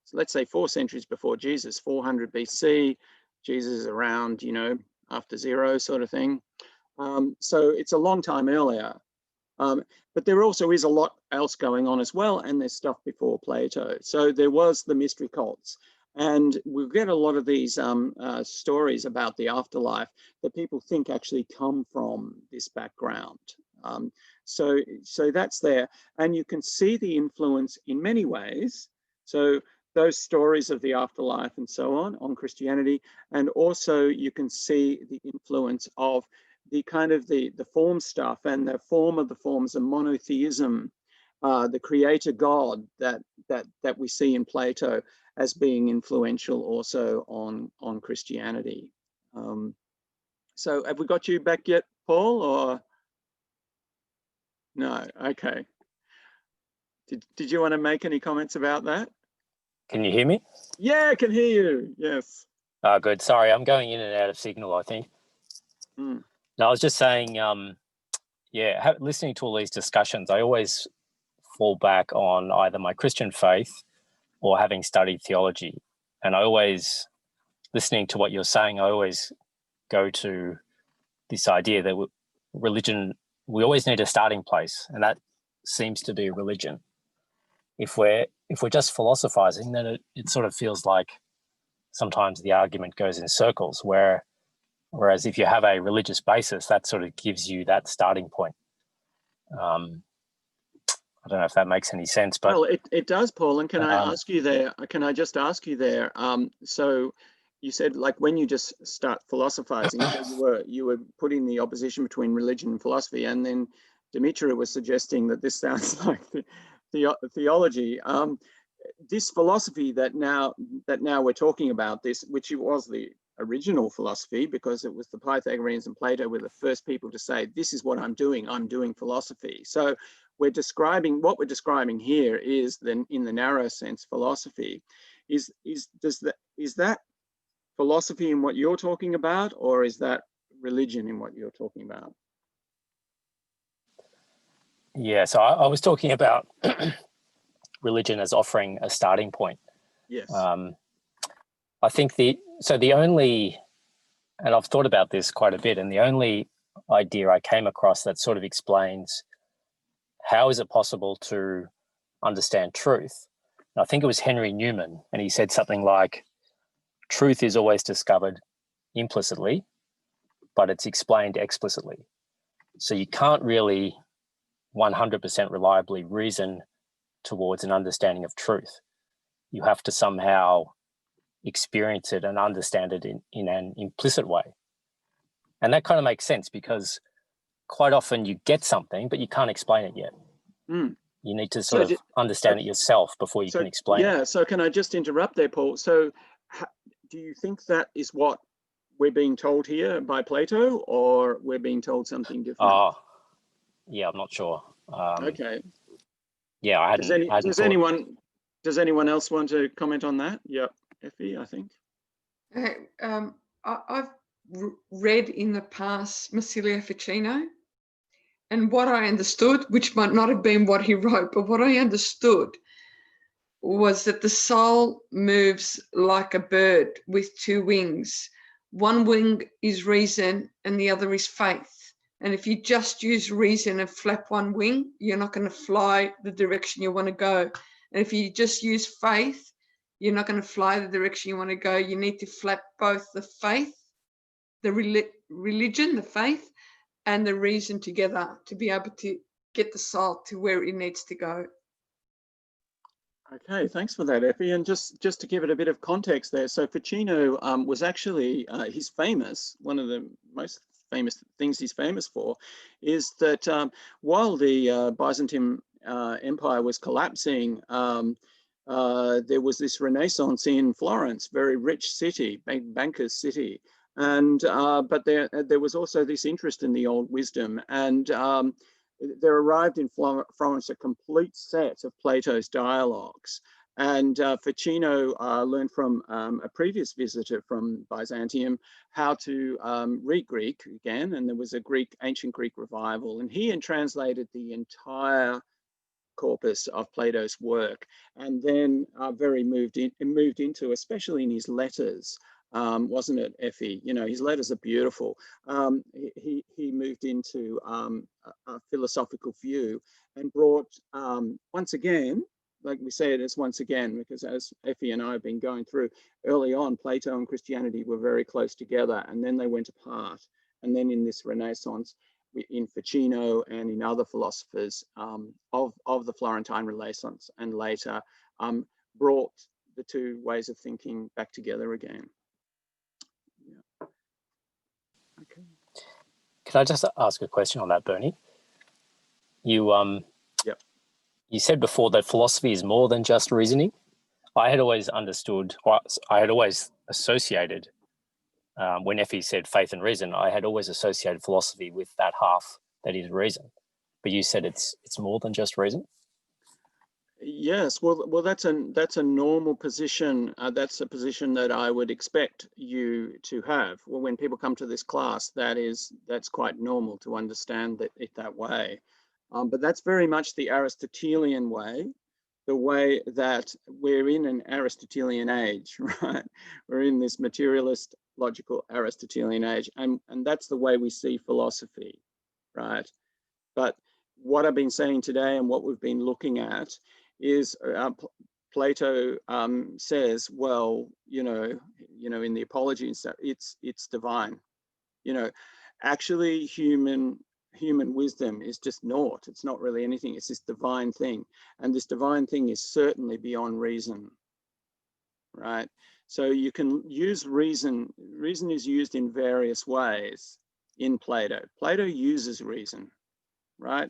So let's say 4 centuries before Jesus, 400 BC, Jesus is around, you know, after 0 sort of thing. So it's a long time earlier. But there also is a lot else going on as well, and there's stuff before Plato. So there was the mystery cults, and we'll get a lot of these stories about the afterlife that people think actually come from this background. So that's there, and you can see the influence in many ways. So those stories of the afterlife and so on Christianity, and also you can see the influence of the kind of the form stuff and the form of the forms of monotheism, the creator God that we see in Plato as being influential also on Christianity. So have we got you back yet, Paul, or no? Okay. Did you want to make any comments about that? Can you hear me? Yeah, I can hear you. Yes. Good. Sorry, I'm going in and out of signal, I think. Mm. No, I was just saying, yeah, listening to all these discussions, I always fall back on either my Christian faith or having studied theology. And I always, listening to what you're saying, I always go to this idea that religion, we always need a starting place, and that seems to be religion. If we're just philosophizing, then it sort of feels like sometimes the argument goes in circles, whereas if you have a religious basis, that sort of gives you that starting point. I don't know if that makes any sense, but well, it does, Paul. And can I ask you there? Can I just ask you there? So you said, like, when you just start philosophizing, so you were putting the opposition between religion and philosophy, and then Dimitra was suggesting that this sounds like theology. This philosophy that now we're talking about, this, which was the original philosophy, because it was the Pythagoreans and Plato were the first people to say, this is what I'm doing philosophy. So what we're describing here is then, in the narrow sense, philosophy. Is that philosophy in what you're talking about, or is that religion in what you're talking about? Yeah, so I was talking about religion as offering a starting point. Yes. I think the only, and I've thought about this quite a bit, and the only idea I came across that sort of explains how is it possible to understand truth. And I think it was Henry Newman, and he said something like, truth is always discovered implicitly, but it's explained explicitly. So you can't really 100% reliably reason towards an understanding of truth. You have to somehow experience it and understand it in an implicit way. And that kind of makes sense, because quite often you get something, but you can't explain it yet. Mm. You need to sort of understand it yourself before you can explain it. Yeah, so can I just interrupt there, Paul? So do you think that is what we're being told here by Plato, or we're being told something different? Yeah, I'm not sure. Okay. Yeah, I hadn't thought. Does anyone else want to comment on that? Yep, Effie, I think. I've read in the past Massilia Ficino, and what I understood, which might not have been what he wrote, but what I understood was that the soul moves like a bird with two wings. One wing is reason and the other is faith. And if you just use reason and flap one wing, you're not going to fly the direction you want to go. And if you just use faith, you're not going to fly the direction you want to go. You need to flap both the faith, the religion, the faith, and the reason together to be able to get the soul to where it needs to go. Okay, thanks for that, Effie. And just to give it a bit of context there, so Ficino was actually, he's famous, one of the most famous things he's famous for is that while the Byzantine Empire was collapsing, there was this Renaissance in Florence, very rich city, banker's city. And but there was also this interest in the old wisdom, and there arrived in Florence a complete set of Plato's dialogues. And Ficino learned from a previous visitor from Byzantium how to read Greek again, and there was a ancient Greek revival, and he had translated the entire corpus of Plato's work, and then very moved into, especially in his letters, wasn't it, Effie? You know, his letters are beautiful. He moved into a philosophical view and brought, once again, like we say it as once again, because as Effie and I have been going through early on, Plato and Christianity were very close together, and then they went apart. And then in this Renaissance, in Ficino and in other philosophers of the Florentine Renaissance and later, brought the two ways of thinking back together again. Yeah. Okay. Can I just ask a question on that, Bernie? You Yep. You said before that philosophy is more than just reasoning. I had always understood, or I had always associated, when Effie said faith and reason, I had always associated philosophy with that half that is reason. But you said it's more than just reason. Yes, well, that's a normal position. That's a position that I would expect you to have. Well, when people come to this class, that's quite normal to understand it that way. But that's very much the Aristotelian way, the way that we're in an Aristotelian age, right? We're in this materialist, logical Aristotelian age, and that's the way we see philosophy, right? But what I've been saying today and what we've been looking at is Plato says, well, you know, in the Apology and stuff, it's divine. You know, actually human wisdom is just naught. It's not really anything. It's this divine thing, and this divine thing is certainly beyond reason, right? So you can use reason. Reason is used in various ways in Plato. Plato uses reason, right?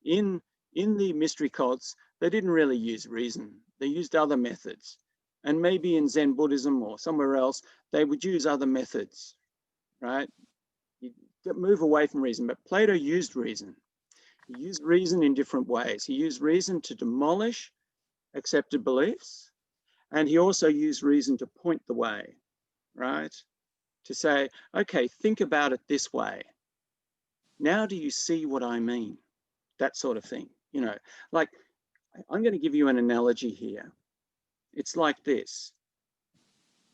In the mystery cults, they didn't really use reason. They used other methods. And maybe in Zen Buddhism or somewhere else, they would use other methods, right? You move away from reason, but Plato used reason. He used reason in different ways. He used reason to demolish accepted beliefs, and he also used reason to point the way, right? To say, okay, think about it this way. Now do you see what I mean? That sort of thing, you know, like, I'm going to give you an analogy here. It's like this.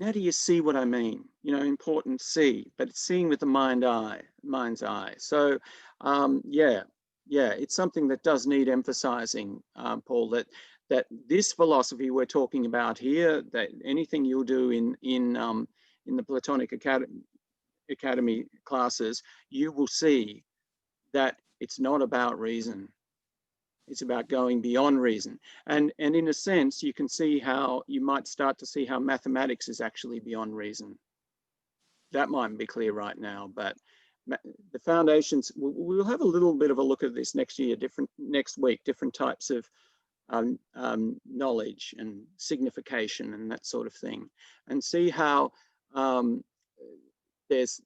Now do you see what I mean? You know, important see, but it's seeing with the mind's eye. So yeah, it's something that does need emphasizing, Paul, that this philosophy we're talking about here, that anything you'll do in the Platonic Academy classes, you will see that it's not about reason. It's about going beyond reason. And in a sense, you can see how you might start to see how mathematics is actually beyond reason. That mightn't be clear right now, but the foundations, we'll have a little bit of a look at this next week, different types of knowledge and signification and that sort of thing, and see how there's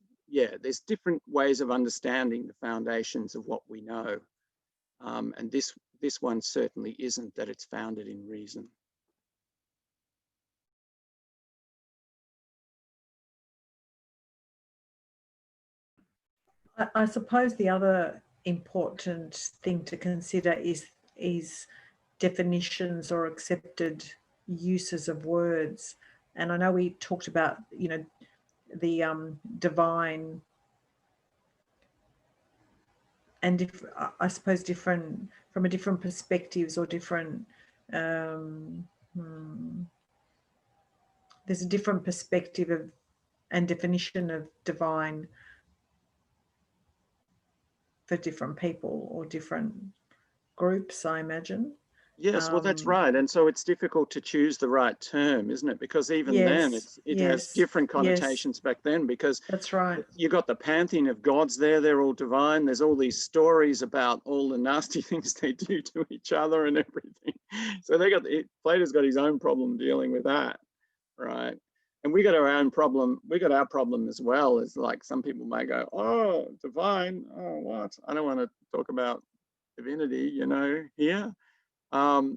different ways of understanding the foundations of what we know. And this one certainly isn't, that it's founded in reason. I suppose the other important thing to consider is definitions or accepted uses of words. And I know we talked about, you know, the divine, and I suppose different from a different perspectives or different there's a different perspective of and definition of divine for different people or different groups, I imagine. Yes, well, that's right. And so it's difficult to choose the right term, isn't it? Because even then it has different connotations back then, because that's right. You got the pantheon of gods there, they're all divine. There's all these stories about all the nasty things they do to each other and everything. So Plato's got his own problem dealing with that, right? And we got our own problem. We got our problem as well. Is like some people may go, oh, divine, oh, what? I don't want to talk about divinity, you know, here.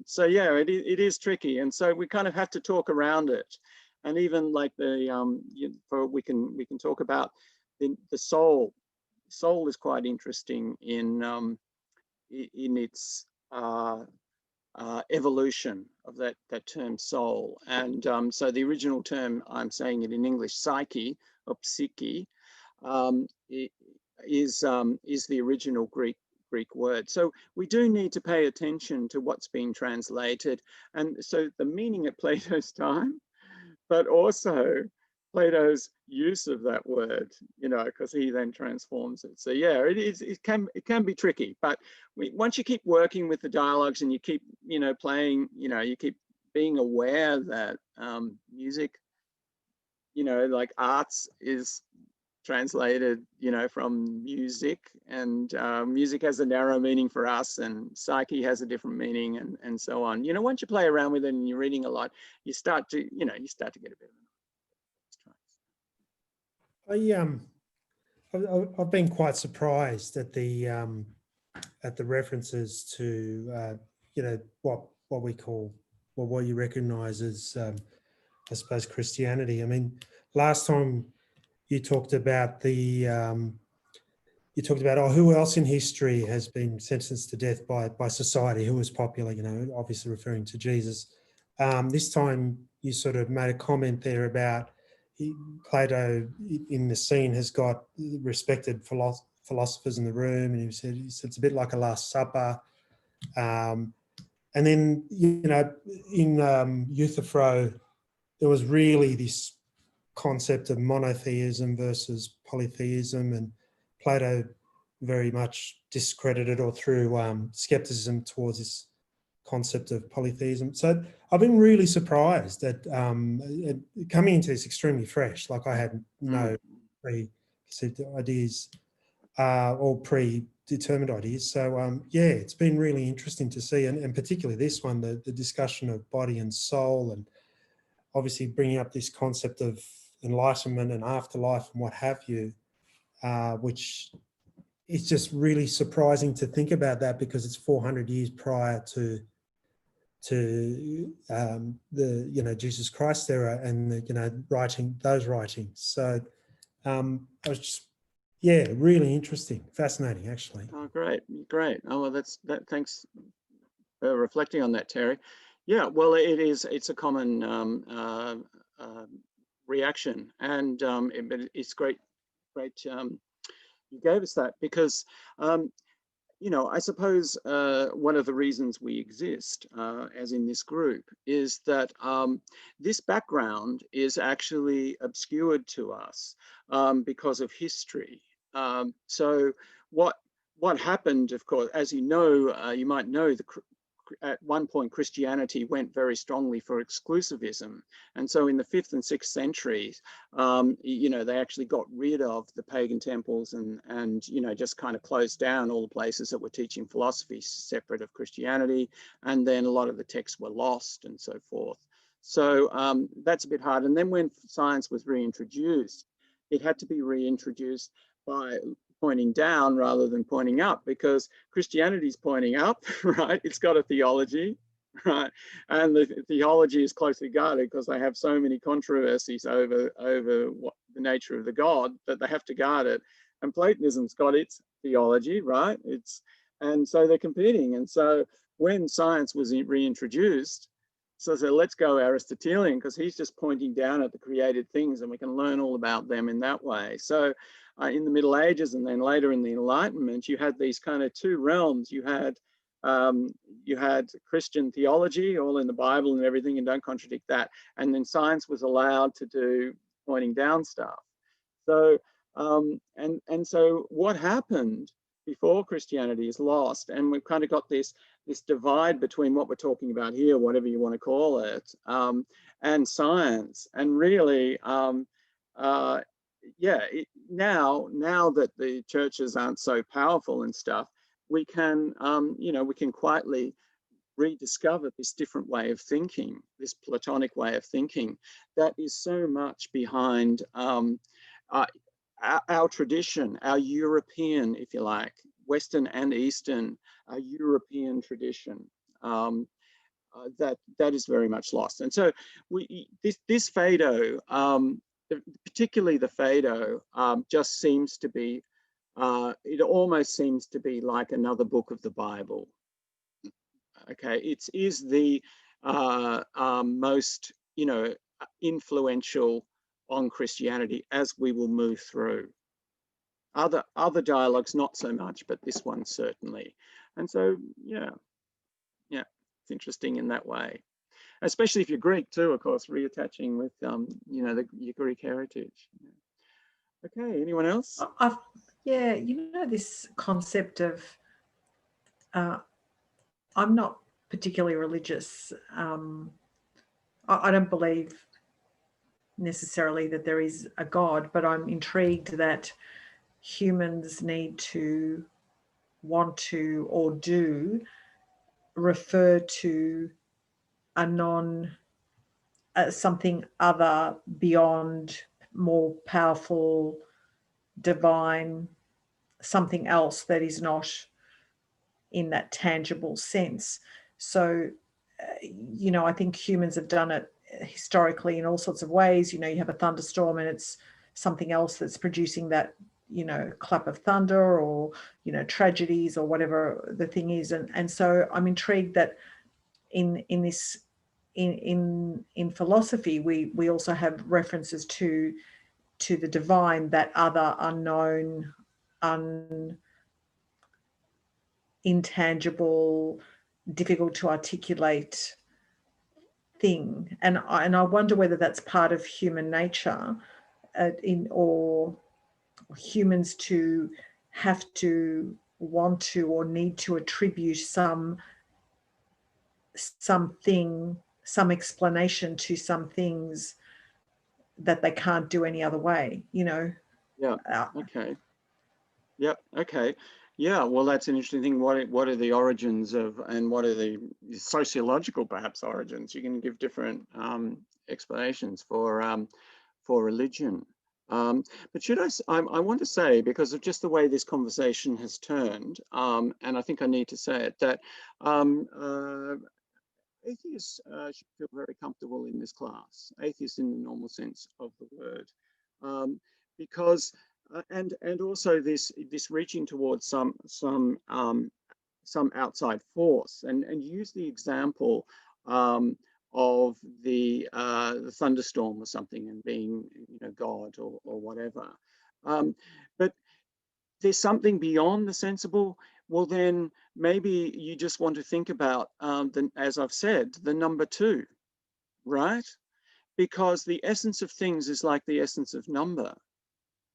So yeah, it is tricky, and so we kind of have to talk around it. And even like we can talk about the soul. Soul is quite interesting in its evolution of that term soul. And so the original term, I'm saying it in English, psyche or psyche, is the original Greek word. So we do need to pay attention to what's being translated. And so the meaning at Plato's time, but also Plato's use of that word, you know, because he then transforms it. So yeah, it can be tricky, but once you keep working with the dialogues and you keep, you know, playing, you know, you keep being aware that music, you know, like arts is translated, you know, from music, and music has a narrow meaning for us, and psyche has a different meaning, and so on. You know, once you play around with it and you're reading a lot, you start to, you know, get a bit of an I've been quite surprised at the references to you know, what we call, well, what you recognise as I suppose Christianity. I mean, last time you talked about who else in history has been sentenced to death by society, who was popular, you know, obviously referring to Jesus. This time you sort of made a comment there about Plato in the scene has got respected philosophers in the room, and he said it's a bit like a Last Supper. And then, you know, in Euthyphro, there was really this concept of monotheism versus polytheism, and Plato very much discredited or threw skepticism towards this concept of polytheism. So I've been really surprised that coming into this extremely fresh, like I had no preconceived ideas or predetermined ideas. So yeah, it's been really interesting to see, and particularly this one, the discussion of body and soul, and obviously bringing up this concept of enlightenment and afterlife and what have you, which is just really surprising to think about that, because it's 400 years prior to the, you know, Jesus Christ era and the, you know, those writings. So I was just, yeah, really interesting, fascinating, actually. Oh, great. Oh, well, thanks for reflecting on that, Terry. Yeah, well, it's a common reaction, and it's great you gave us that, because you know, I suppose one of the reasons we exist, as in this group, is that this background is actually obscured to us because of history. So what happened, of course, as you know, you might know, at one point Christianity went very strongly for exclusivism, and so in the 5th and 6th centuries, you know, they actually got rid of the pagan temples and you know, just kind of closed down all the places that were teaching philosophy separate of Christianity, and then a lot of the texts were lost and so forth. So that's a bit hard. And then when science was reintroduced, it had to be reintroduced by pointing down rather than pointing up, because Christianity is pointing up, right? It's got a theology, right? And the theology is closely guarded because they have so many controversies over what the nature of the God that they have to guard it. And Platonism's got its theology, right? And so they're competing. And so when science was reintroduced, so let's go Aristotelian, because he's just pointing down at the created things and we can learn all about them in that way. So in the Middle Ages and then later in the Enlightenment, you had these kind of two realms. You had Christian theology, all in the Bible and everything, and don't contradict that. And then science was allowed to do pointing down stuff. So, and so what happened before Christianity is lost, and we've kind of got this divide between what we're talking about here, whatever you want to call it, and science. And really, now that the churches aren't so powerful and stuff, we can, we can quietly rediscover this different way of thinking, this Platonic way of thinking that is so much behind our tradition, our European, if you like, Western and Eastern, European tradition, that is very much lost. And so this Phaedo, particularly the Phaedo, just seems to be, it almost seems to be like another book of the Bible. Okay, it is the most, influential on Christianity as we will move through. Other dialogues, not so much, but this one certainly. And so, yeah, it's interesting in that way, especially if you're Greek too, of course, reattaching with, your Greek heritage. Okay, anyone else? This concept of, I'm not particularly religious. I don't believe necessarily that there is a God, but I'm intrigued that humans need to, want to, or do refer to a something other, beyond, more powerful, divine, something else that is not in that tangible sense. So, I think humans have done it historically in all sorts of ways. You have a thunderstorm and it's something else that's producing that, clap of thunder, or, tragedies, or whatever the thing is. And so I'm intrigued that in philosophy, we also have references to the divine, that other, unknown, intangible, difficult to articulate thing. And I wonder whether that's part of human nature, or humans to have to, want to, or need to attribute something, some explanation to some things that they can't do any other way, Yeah. Okay. Yep. Okay. Yeah. Well, that's an interesting thing. What are the origins of, and what are the sociological, perhaps, origins? You can give different explanations for religion. But I want to say, because of just the way this conversation has turned, and I think I need to say it, that atheists should feel very comfortable in this class. Atheists in the normal sense of the word, because and also this reaching towards some outside force, and use the example of the thunderstorm or something, and being God or whatever. But there's something beyond the sensible. Well, then maybe you just want to think about, as I've said, the number 2, right? Because the essence of things is like the essence of number,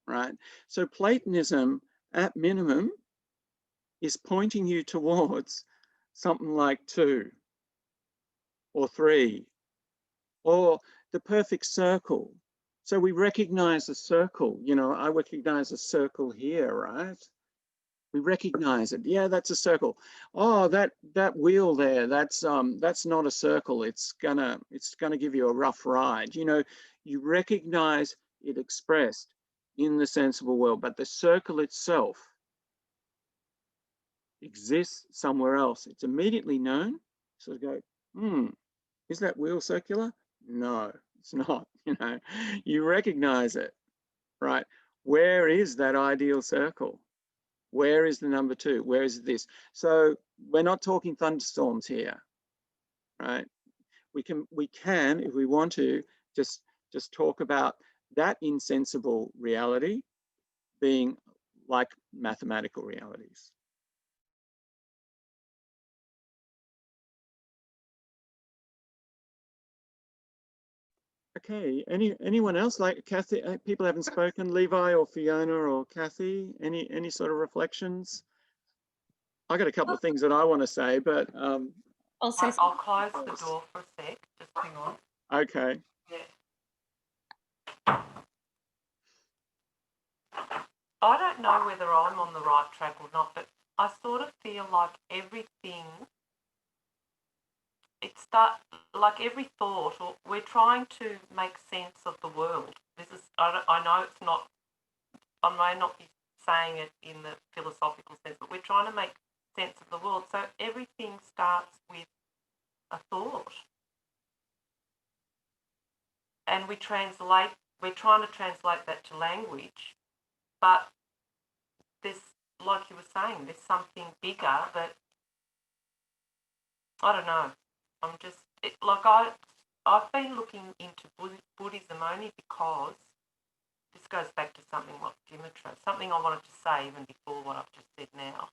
right? So Platonism, at minimum, is pointing you towards something like 2 or 3, or the perfect circle. So we recognize a circle. I recognize a circle here, right? We recognize it. Yeah, that's a circle. Oh, that wheel there, that's not a circle. It's gonna give you a rough ride. You recognize it expressed. in the sensible world, but the circle itself exists somewhere else. It's immediately known. So go, is that wheel circular? No, it's not. You know, you recognize it, right? Where is that ideal circle? Where is the number 2? Where is this? So we're not talking thunderstorms here, right? We can, if we want to, just talk about that insensible reality being like mathematical realities. Okay, anyone else? Like Kathy, people haven't spoken, Levi or Fiona or Kathy, any sort of reflections? I got a couple of things that I want to say, but I'll close the door for a sec. Just hang on. Okay. Yeah. I don't know whether I'm on the right track or not, but I sort of feel like everything, like every thought, or we're trying to make sense of the world. This is, I know it's not, I may not be saying it in the philosophical sense, but we're trying to make sense of the world. So everything starts with a thought. And we're trying to translate that to language, but there's, like you were saying, there's something bigger that, I don't know. I've been looking into Buddhism only because, this goes back to something something I wanted to say even before what I've just said now,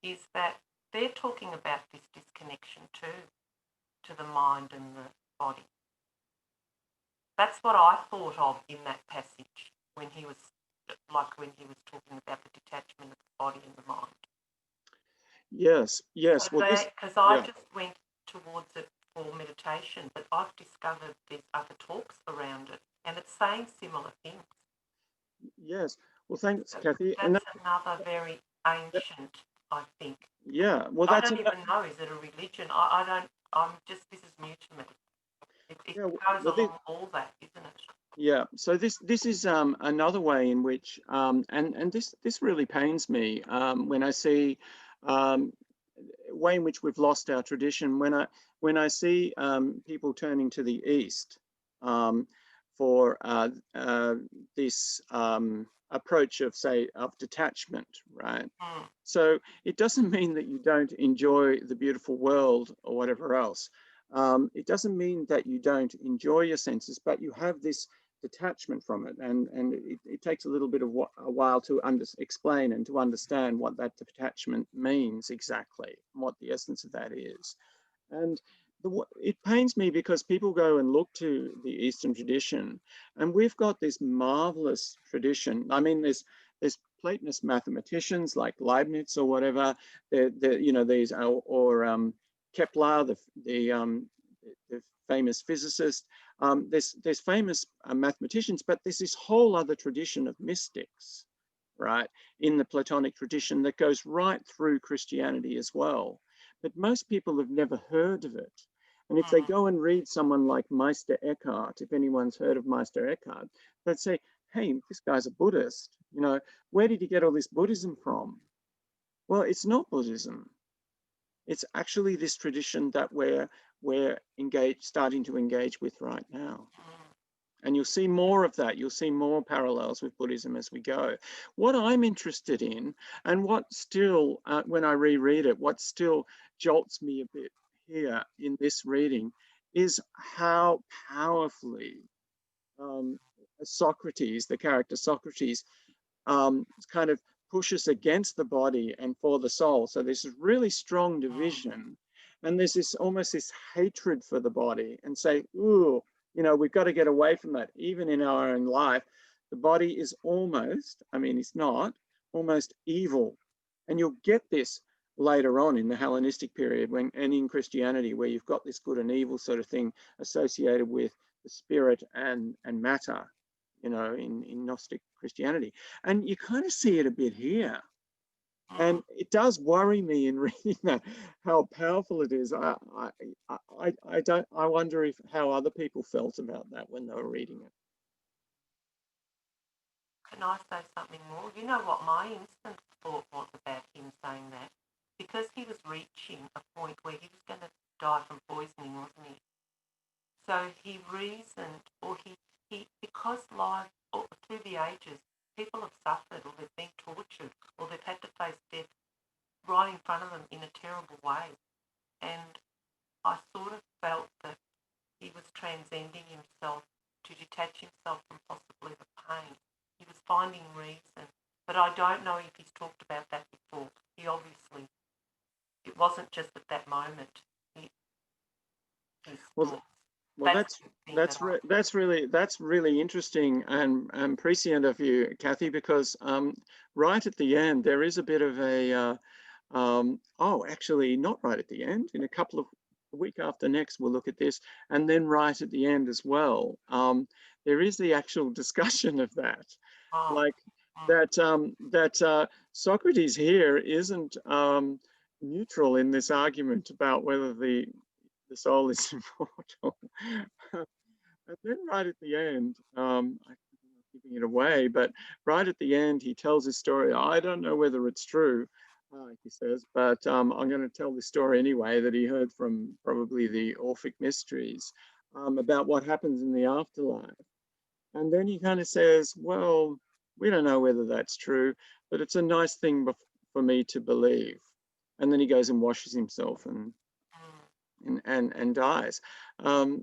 is that they're talking about this disconnection too, to the mind and the body. That's what I thought of in that passage when he was talking about the detachment of the body and the mind. Yes. Because I just went towards it for meditation, but I've discovered there's other talks around it, and it's saying similar things. Yes. Well, thanks, Kathy. That's another very ancient, I think. Yeah. Well, I don't even know. Is it a religion? I don't. This is new to me. It goes along all that, isn't it? Yeah. So this is another way in which and this really pains me when I see way in which we've lost our tradition. When I see people turning to the East for this approach of detachment, right? So it doesn't mean that you don't enjoy the beautiful world or whatever else. It doesn't mean that you don't enjoy your senses, but you have this detachment from it, and it takes a little bit of a while to explain and to understand what that detachment means exactly, what the essence of that is. And it pains me because people go and look to the Eastern tradition, and we've got this marvelous tradition. I mean, there's Platonist mathematicians like Leibniz or whatever. These Kepler, the famous physicist. There's famous mathematicians, but there's this whole other tradition of mystics, right, in the Platonic tradition that goes right through Christianity as well. But most people have never heard of it. And if they go and read someone like Meister Eckhart, if anyone's heard of Meister Eckhart, they'd say, hey, this guy's a Buddhist. You know, where did he get all this Buddhism from? Well, it's not Buddhism. It's actually this tradition that we're starting to engage with right now. And you'll see more of that. You'll see more parallels with Buddhism as we go. What I'm interested in, and what still, when I reread it, what still jolts me a bit here in this reading is how powerfully Socrates, the character Socrates, kind of pushes against the body and for the soul. So there's this really strong division, and there's this almost this hatred for the body, and say, ooh, we've got to get away from that. Even in our own life, the body is almost, it's not, almost evil. And you'll get this later on in the Hellenistic period and in Christianity, where you've got this good and evil sort of thing associated with the spirit and matter, in Gnostic Christianity. And you kind of see it a bit here. And it does worry me in reading that, how powerful it is. I wonder how other people felt about that when they were reading it. can I say something more? You know what my instant thought was about him saying that? Because he was reaching a point where he was going to die from poisoning, wasn't he? So he reasoned, or he because life, or through the ages, people have suffered, or they've been tortured, or they've had to face death right in front of them in a terrible way. And I sort of felt that he was transcending himself to detach himself from possibly the pain. He was finding reason, but I don't know if he's talked about that before. He obviously, it wasn't just at that moment. Well, that's really interesting and prescient of you, Kathy, because right at the end there is a bit of a actually not right at the end. In a week after next we'll look at this, and then right at the end as well. There is the actual discussion of that, like that Socrates here isn't neutral in this argument about whether the soul is immortal. And then right at the end, I'm giving it away, but right at the end, he tells his story. I don't know whether it's true, he says, but I'm going to tell this story anyway that he heard from probably the Orphic Mysteries about what happens in the afterlife. And then he kind of says, well, we don't know whether that's true, but it's a nice thing for me to believe. And then he goes and washes himself and dies.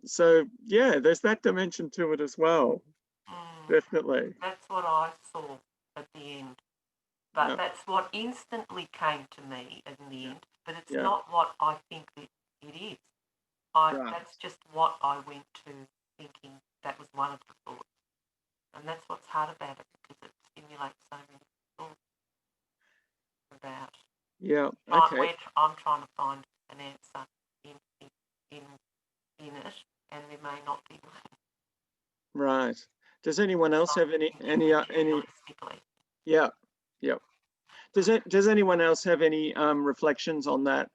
So yeah, there's that dimension to it as well. Definitely. That's what I saw at the end. But that's what instantly came to me in the end. But it's not what I think that it is. That's just what I went to thinking that was one of the thoughts. And that's what's hard about it, because it stimulates so many thoughts about. Yeah. Okay. I'm trying to find an answer in it, and there may not be one. Right. Does anyone else have any? Yeah. Yeah. Does anyone else have any reflections on that?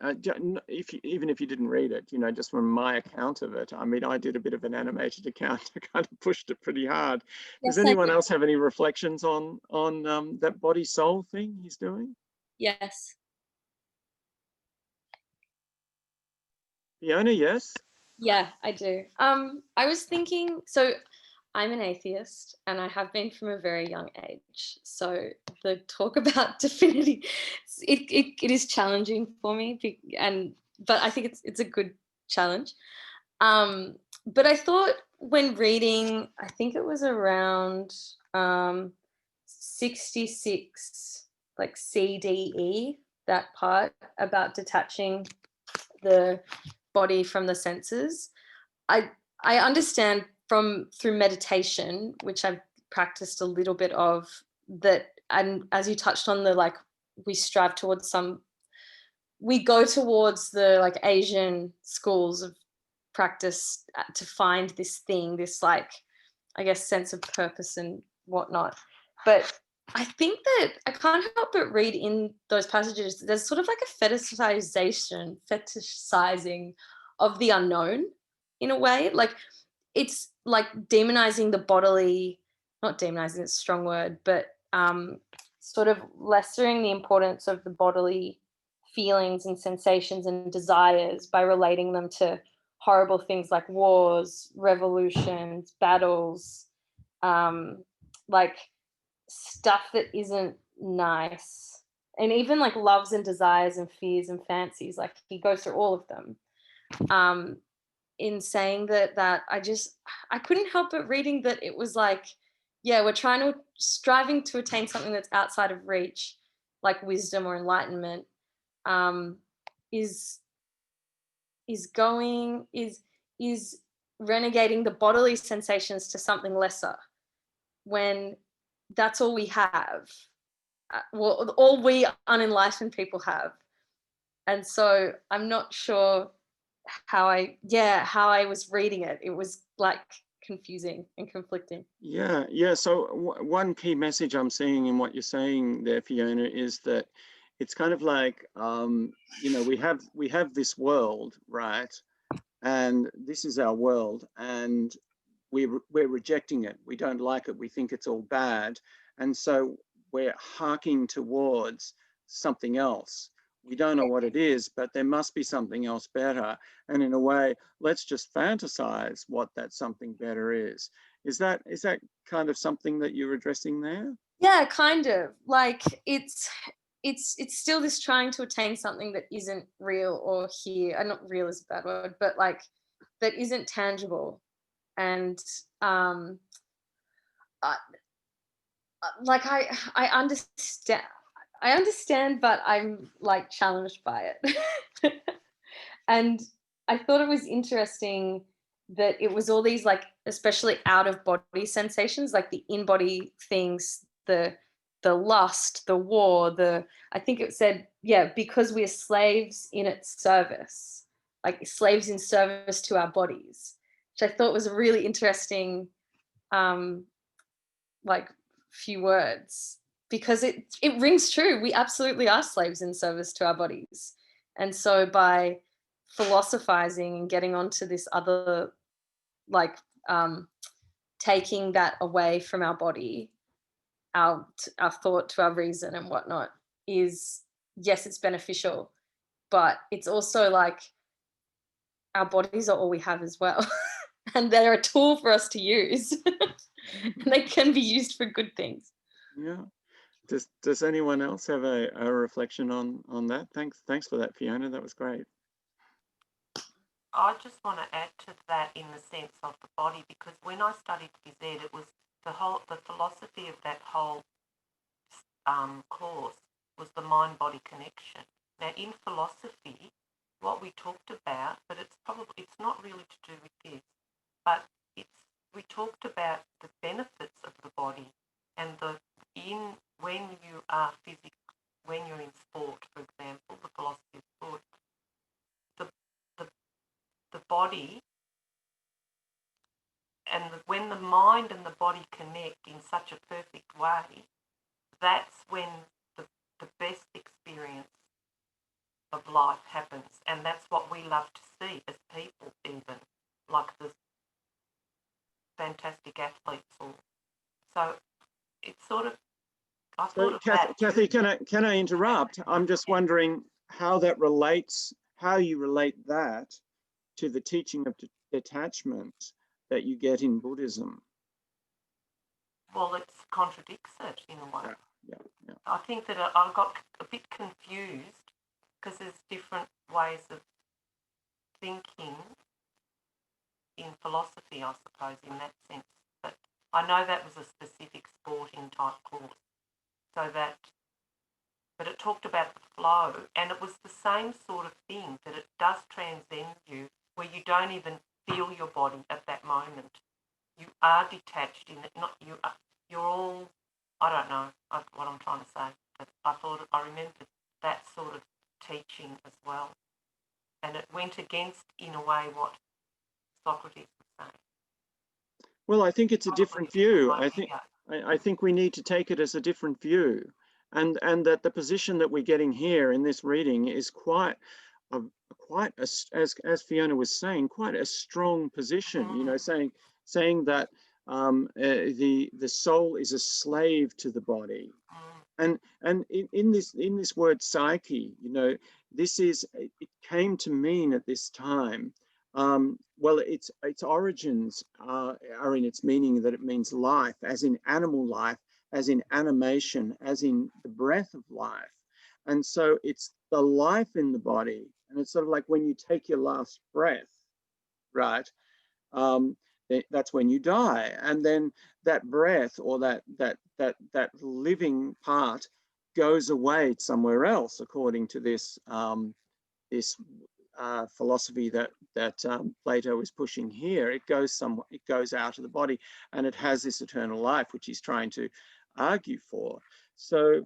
Even if you didn't read it, you know, just from my account of it. I mean, I did a bit of an animated account. I kind of pushed it pretty hard. Does anyone else have any reflections on that body soul thing he's doing? Yes. Fiona, yes? Yeah, I do. I was thinking, so I'm an atheist and I have been from a very young age. So the talk about divinity, it is challenging for me, but I think it's a good challenge. But I thought when reading, I think it was around 66, like CDE, that part about detaching the body from the senses. I understand through meditation, which I've practiced a little bit of, that, and as you touched on, we go towards the like Asian schools of practice to find this thing, this like, I guess, sense of purpose and whatnot. But I think that I can't help but read in those passages, there's sort of like a fetishizing of the unknown in a way. Like it's like demonizing the bodily, not demonizing, it's a strong word, but sort of lessering the importance of the bodily feelings and sensations and desires by relating them to horrible things like wars, revolutions, battles, like stuff that isn't nice, and even like loves and desires and fears and fancies. Like he goes through all of them. In saying that I couldn't help but reading that it was like, yeah, we're striving to attain something that's outside of reach, like wisdom or enlightenment, is renegating the bodily sensations to something lesser, when that's all we have, well, all we unenlightened people have. And so I'm not sure how I was reading it. It was like confusing and conflicting. Yeah. So one key message I'm seeing in what you're saying there, Fiona, is that it's kind of like, you know, we have this world, right? And this is our world, and we're rejecting it. We don't like it. We think it's all bad. And so we're harking towards something else. We don't know what it is, but there must be something else better. And in a way, let's just fantasize what that something better is. Is that kind of something that you're addressing there? Yeah, kind of. Like it's still this trying to attain something that isn't real or here. Not real is a bad word, but like that isn't tangible. And like I understand, but I'm like challenged by it. And I thought it was interesting that it was all these like, especially out of body sensations, like the in-body things, the lust, the war, I think it said, yeah, because we're slaves in its service, like slaves in service to our bodies, which I thought was a really interesting like few words, because it rings true. We absolutely are slaves in service to our bodies. And so by philosophizing and getting onto this other, like taking that away from our body, our thought to our reason and whatnot, is, yes, it's beneficial, but it's also like our bodies are all we have as well. And they're a tool for us to use. And they can be used for good things. Yeah. Does anyone else have a reflection on that? Thanks for that, Fiona. That was great. I just want to add to that in the sense of the body, because when I studied PZ, it was the philosophy of that whole course was the mind-body connection. Now, in philosophy, what we talked about, but it's not really to do with this, but we talked about the benefits of the body and when you are when you're in sport, for example, the philosophy of sport, the body, and when the mind and the body connect in such a perfect way, that's when the best experience of life happens. And that's what we love to see as people, even like the fantastic athletes. So it's sort of, I thought of that. Kathy, can I interrupt? I'm just wondering how you relate that to the teaching of detachment that you get in Buddhism. Well, it contradicts it in a way. Yeah. I think that I got a bit confused because there's different ways of thinking in philosophy, I suppose, in that sense. But I know that was a specific sporting type course. But it talked about the flow, and it was the same sort of thing, that it does transcend you, where you don't even feel your body at that moment. You are detached in it, you're all, I don't know what I'm trying to say, but I remembered that sort of teaching as well. And it went against, in a way, what Socrates was saying. Well, I think it's a different view. I think we need to take it as a different view, and that the position that we're getting here in this reading is quite as Fiona was saying, quite a strong position. You know, saying that the soul is a slave to the body, and in this word psyche, you know, it came to mean at this time. Well, its origins are in its meaning that it means life, as in animal life, as in animation, as in the breath of life. And so it's the life in the body. And it's sort of like when you take your last breath, right? That's when you die. And then that breath, or that living part, goes away somewhere else, according to this philosophy that Plato is pushing here. It goes out of the body, and it has this eternal life, which he's trying to argue for. So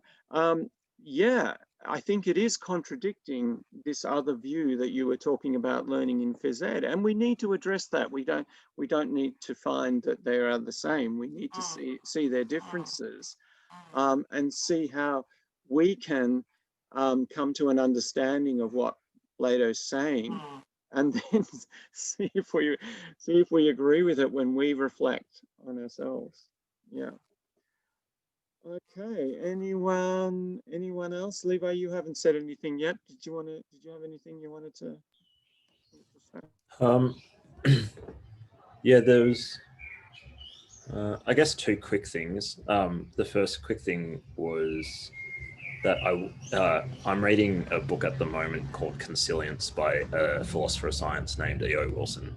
yeah, I think it is contradicting this other view that you were talking about learning in phys ed, and we need to address that. We don't need to find that they are the same. We need to see their differences, and see how we can come to an understanding of what Plato's saying, and then see if we agree with it when we reflect on ourselves. Yeah. Okay, anyone else? Levi, you haven't said anything yet. Did you have anything you wanted to say? Yeah, there was, I guess, two quick things. The first quick thing was that I'm reading a book at the moment called Consilience by a philosopher of science named E.O. Wilson.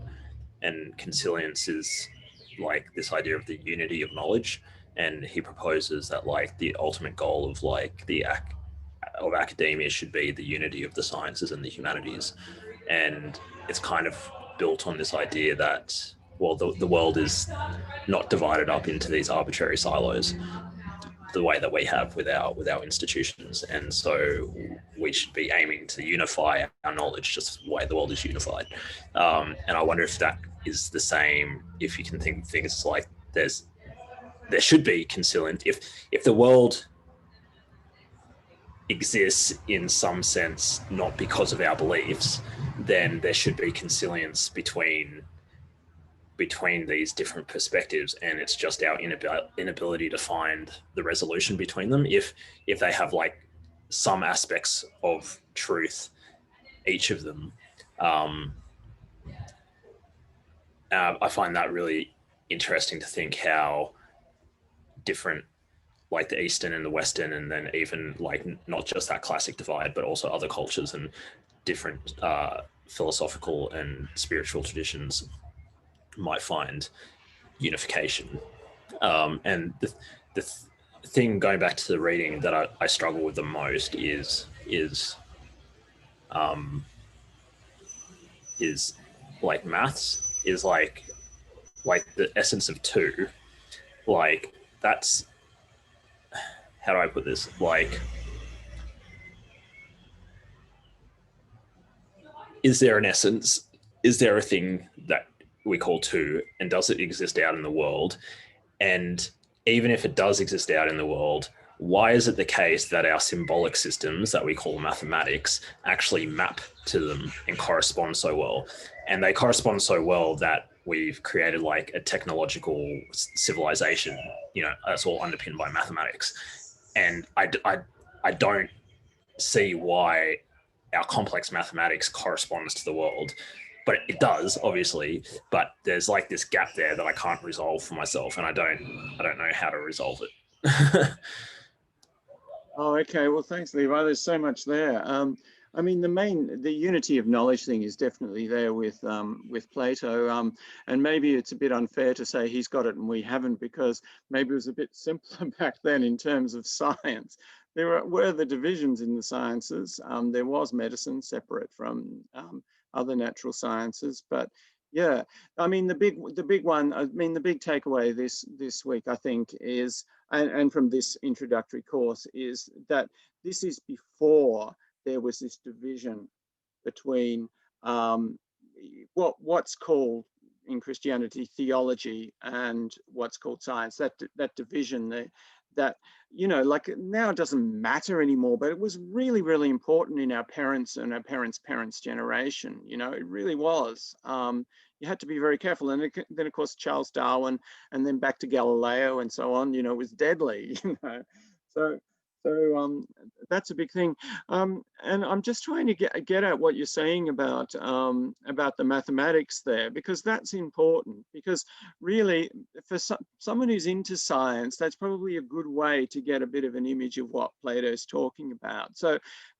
And consilience is like this idea of the unity of knowledge. And he proposes that like the ultimate goal of like of academia should be the unity of the sciences and the humanities. And it's kind of built on this idea that, well, the world is not divided up into these arbitrary silos the way that we have with our institutions, and so we should be aiming to unify our knowledge just the way the world is unified. And I wonder if that is the same, if you can think of things like there should be consilience if the world exists in some sense not because of our beliefs, then there should be consilience between these different perspectives, and it's just our inability to find the resolution between them. If they have like some aspects of truth, each of them, I find that really interesting to think how different, like the Eastern and the Western, and then even like not just that classic divide, but also other cultures and different philosophical and spiritual traditions might find unification. And the thing, going back to the reading, that I struggle with the most is like maths, is like the essence of two. Like that's, how do I put this? Like, is there an essence? Is there a thing that we call two, and does it exist out in the world? And even if it does exist out in the world, why is it the case that our symbolic systems that we call mathematics actually map to them and correspond so well? And they correspond so well that we've created like a technological civilization, that's all underpinned by mathematics. And I don't see why our complex mathematics corresponds to the world, but it does, obviously. But there's like this gap there that I can't resolve for myself, and I don't know how to resolve it. Oh, okay. Well, thanks, Levi. There's so much there. I mean, the unity of knowledge thing is definitely there with Plato, and maybe it's a bit unfair to say he's got it and we haven't, because maybe it was a bit simpler back then in terms of science. There were the divisions in the sciences. There was medicine separate from other natural sciences, but yeah, I mean the big one. I mean the big takeaway this week, I think, is, and from this introductory course, is that this is before there was this division between what's called in Christianity theology and what's called science. That division, that like now it doesn't matter anymore, but it was really, really important in our parents and our parents' generation. It really was. You had to be very careful, and then of course Charles Darwin, and then back to Galileo and so on. It was deadly. So that's a big thing. And I'm just trying to get at what you're saying about the mathematics there, because that's important. Because really, for someone who's into science, that's probably a good way to get a bit of an image of what Plato's talking about. So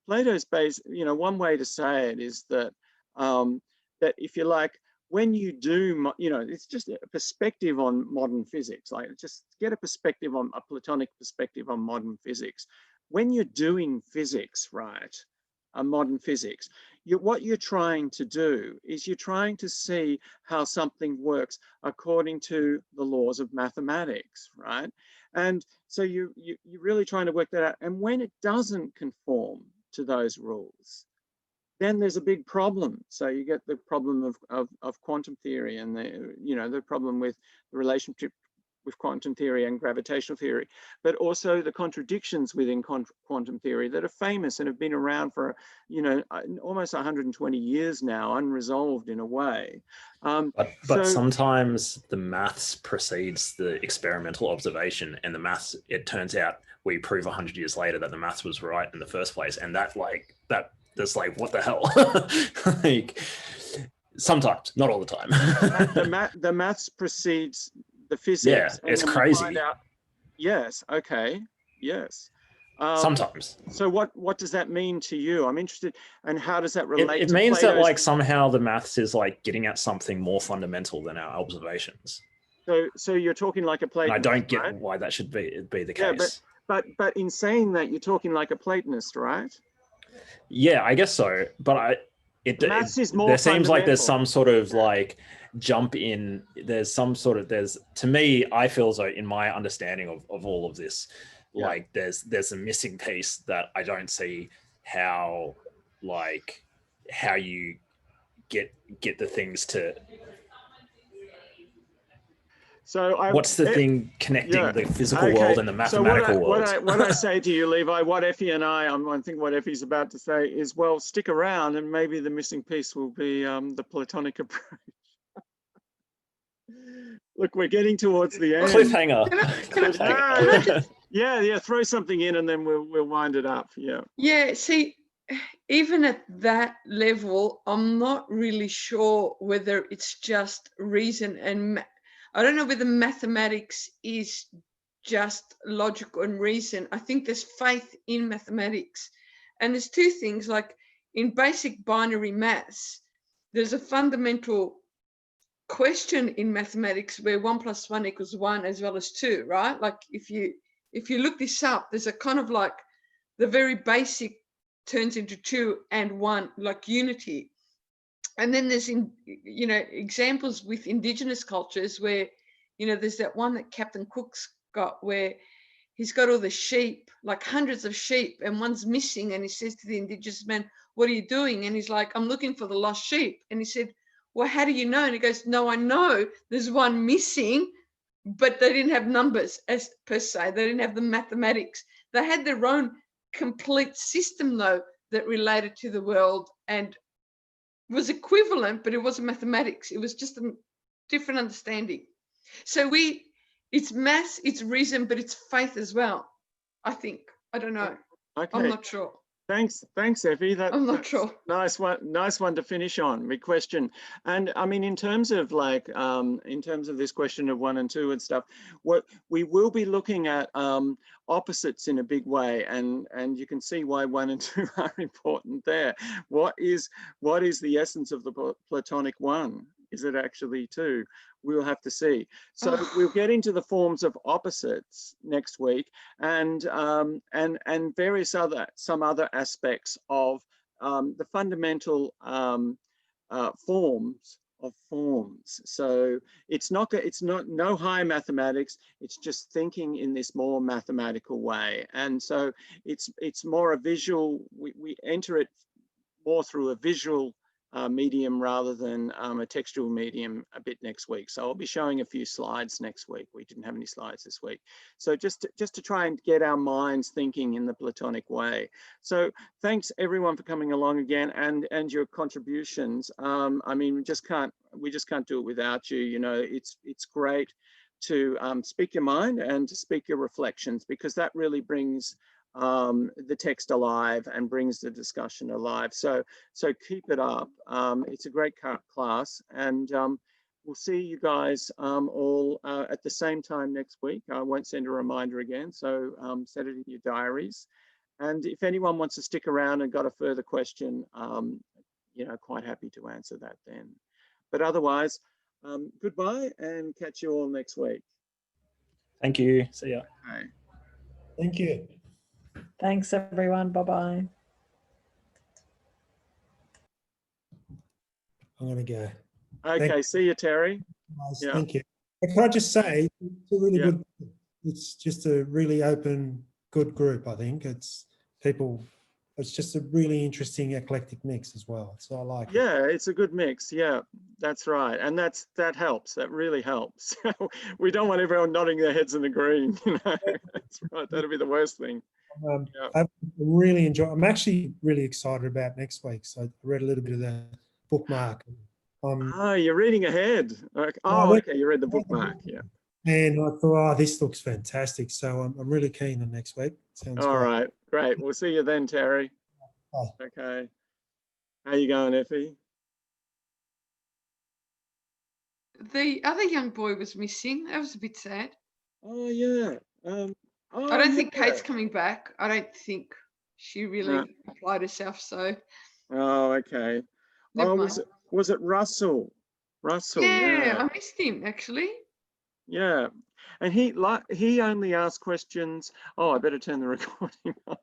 Plato's one way to say it is that that if you like, when you do, it's just a perspective on modern physics. Like, just get a perspective on a Platonic perspective on modern physics. When you're doing physics, right, modern physics, what you're trying to do is you're trying to see how something works according to the laws of mathematics, right? And so you're really trying to work that out. And when it doesn't conform to those rules, then there's a big problem. So you get the problem of quantum theory, and the problem with the relationship with quantum theory and gravitational theory, but also the contradictions within quantum theory that are famous and have been around for, you know, almost 120 years now, unresolved in a way. But sometimes the maths precedes the experimental observation, and the maths, it turns out we prove 100 years later that the maths was right in the first place, and that's like, what the hell? Like, sometimes, not all the time. the maths precedes the physics. Yeah, it's crazy. Yes. Okay. Yes. Sometimes. So what does that mean to you? I'm interested. And how does that relate? It to means Plato's... that like somehow the maths is like getting at something more fundamental than our observations. So you're talking like a Platonist. And I don't get right? why that should be the case. Yeah, but in saying that, you're talking like a Platonist, right? Yeah, I guess so. But there seems like there's some sort of like jump in. To me, I feel as though in my understanding of all of this, like there's a missing piece that I don't see how you get the things to. So what's the thing connecting the physical world and the mathematical world? What I say to you, Levi, what Effie and I think what Effie's about to say is, well, stick around and maybe the missing piece will be the Platonic approach. Look, we're getting towards the end. Cliffhanger. Yeah, throw something in and then we'll wind it up. Yeah, see, even at that level, I'm not really sure whether it's just reason and I don't know whether mathematics is just logic and reason. I think there's faith in mathematics. And there's two things, like in basic binary maths, there's a fundamental question in mathematics where 1 + 1 = 1 as well as 2, right? Like if you look this up, there's a kind of like the very basic turns into 2 and 1, like unity. And then there's examples with indigenous cultures where, there's that one that Captain Cook's got where he's got all the sheep, like hundreds of sheep, and one's missing. And he says to the indigenous man, "What are you doing?" And he's like, "I'm looking for the lost sheep." And he said, "Well, how do you know?" And he goes, "No, I know there's one missing, but they didn't have numbers as per se. They didn't have the mathematics. They had their own complete system, though, that related to the world and was equivalent, but it wasn't mathematics. It was just a different understanding." So it's maths, it's reason, but it's faith as well, I think. I don't know. Okay. I'm not sure. Thanks, Effie. I'm not sure. Nice one to finish on. Big question. And I mean, in terms of this question of 1 and 2 and stuff, what we will be looking at opposites in a big way, and you can see why 1 and 2 are important there. What is the essence of the Platonic 1? Is it actually 2? We'll have to see. So we'll get into the forms of opposites next week, and some other aspects of the fundamental forms of forms. So it's not no high mathematics. It's just thinking in this more mathematical way, and so it's more a visual. We enter it more through a visual medium rather than a textual medium a bit next week. So I'll be showing a few slides next week. We didn't have any slides this week. So just to try and get our minds thinking in the Platonic way. So thanks everyone for coming along again and your contributions. I mean, we just can't do it without you. It's great to speak your mind and to speak your reflections, because that really brings the text alive and brings the discussion alive. So keep it up. It's a great class, and we'll see you guys all at the same time next week. I won't send a reminder again, so set it in your diaries. And if anyone wants to stick around and got a further question, quite happy to answer that then. But otherwise, goodbye and catch you all next week. Thank you. See ya. Okay. Thank you. Thanks, everyone. Bye-bye. I'm going to go. Okay, see you, Terry. Nice, Yeah. Thank you. Can I just say, it's a really good, it's just a really open, good group, I think. It's people it's just a really interesting eclectic mix as well. So I like it. Yeah, it's a good mix. Yeah, that's right. And that helps. That really helps. We don't want everyone nodding their heads and agreeing, you know. That's right. That'd be the worst thing. Yeah. I really enjoy. I'm actually really excited about next week. So I read a little bit of the bookmark. Oh, you're reading ahead. Okay. Oh, okay. You read the bookmark. Yeah. And I thought, oh, this looks fantastic. So I'm really keen on next week. Sounds All great. right. Great. We'll see you then, Terry. Bye. Okay. How you going, Effie? The other young boy was missing. That was a bit sad. Oh, yeah. I Oh, don't think yeah. Kate's coming back. I don't think she really applied herself. So Oh, okay. never Oh, mind. was it Russell? Russell, Yeah, yeah. I missed him actually. Yeah. And he only asked questions. Oh, I better turn the recording on.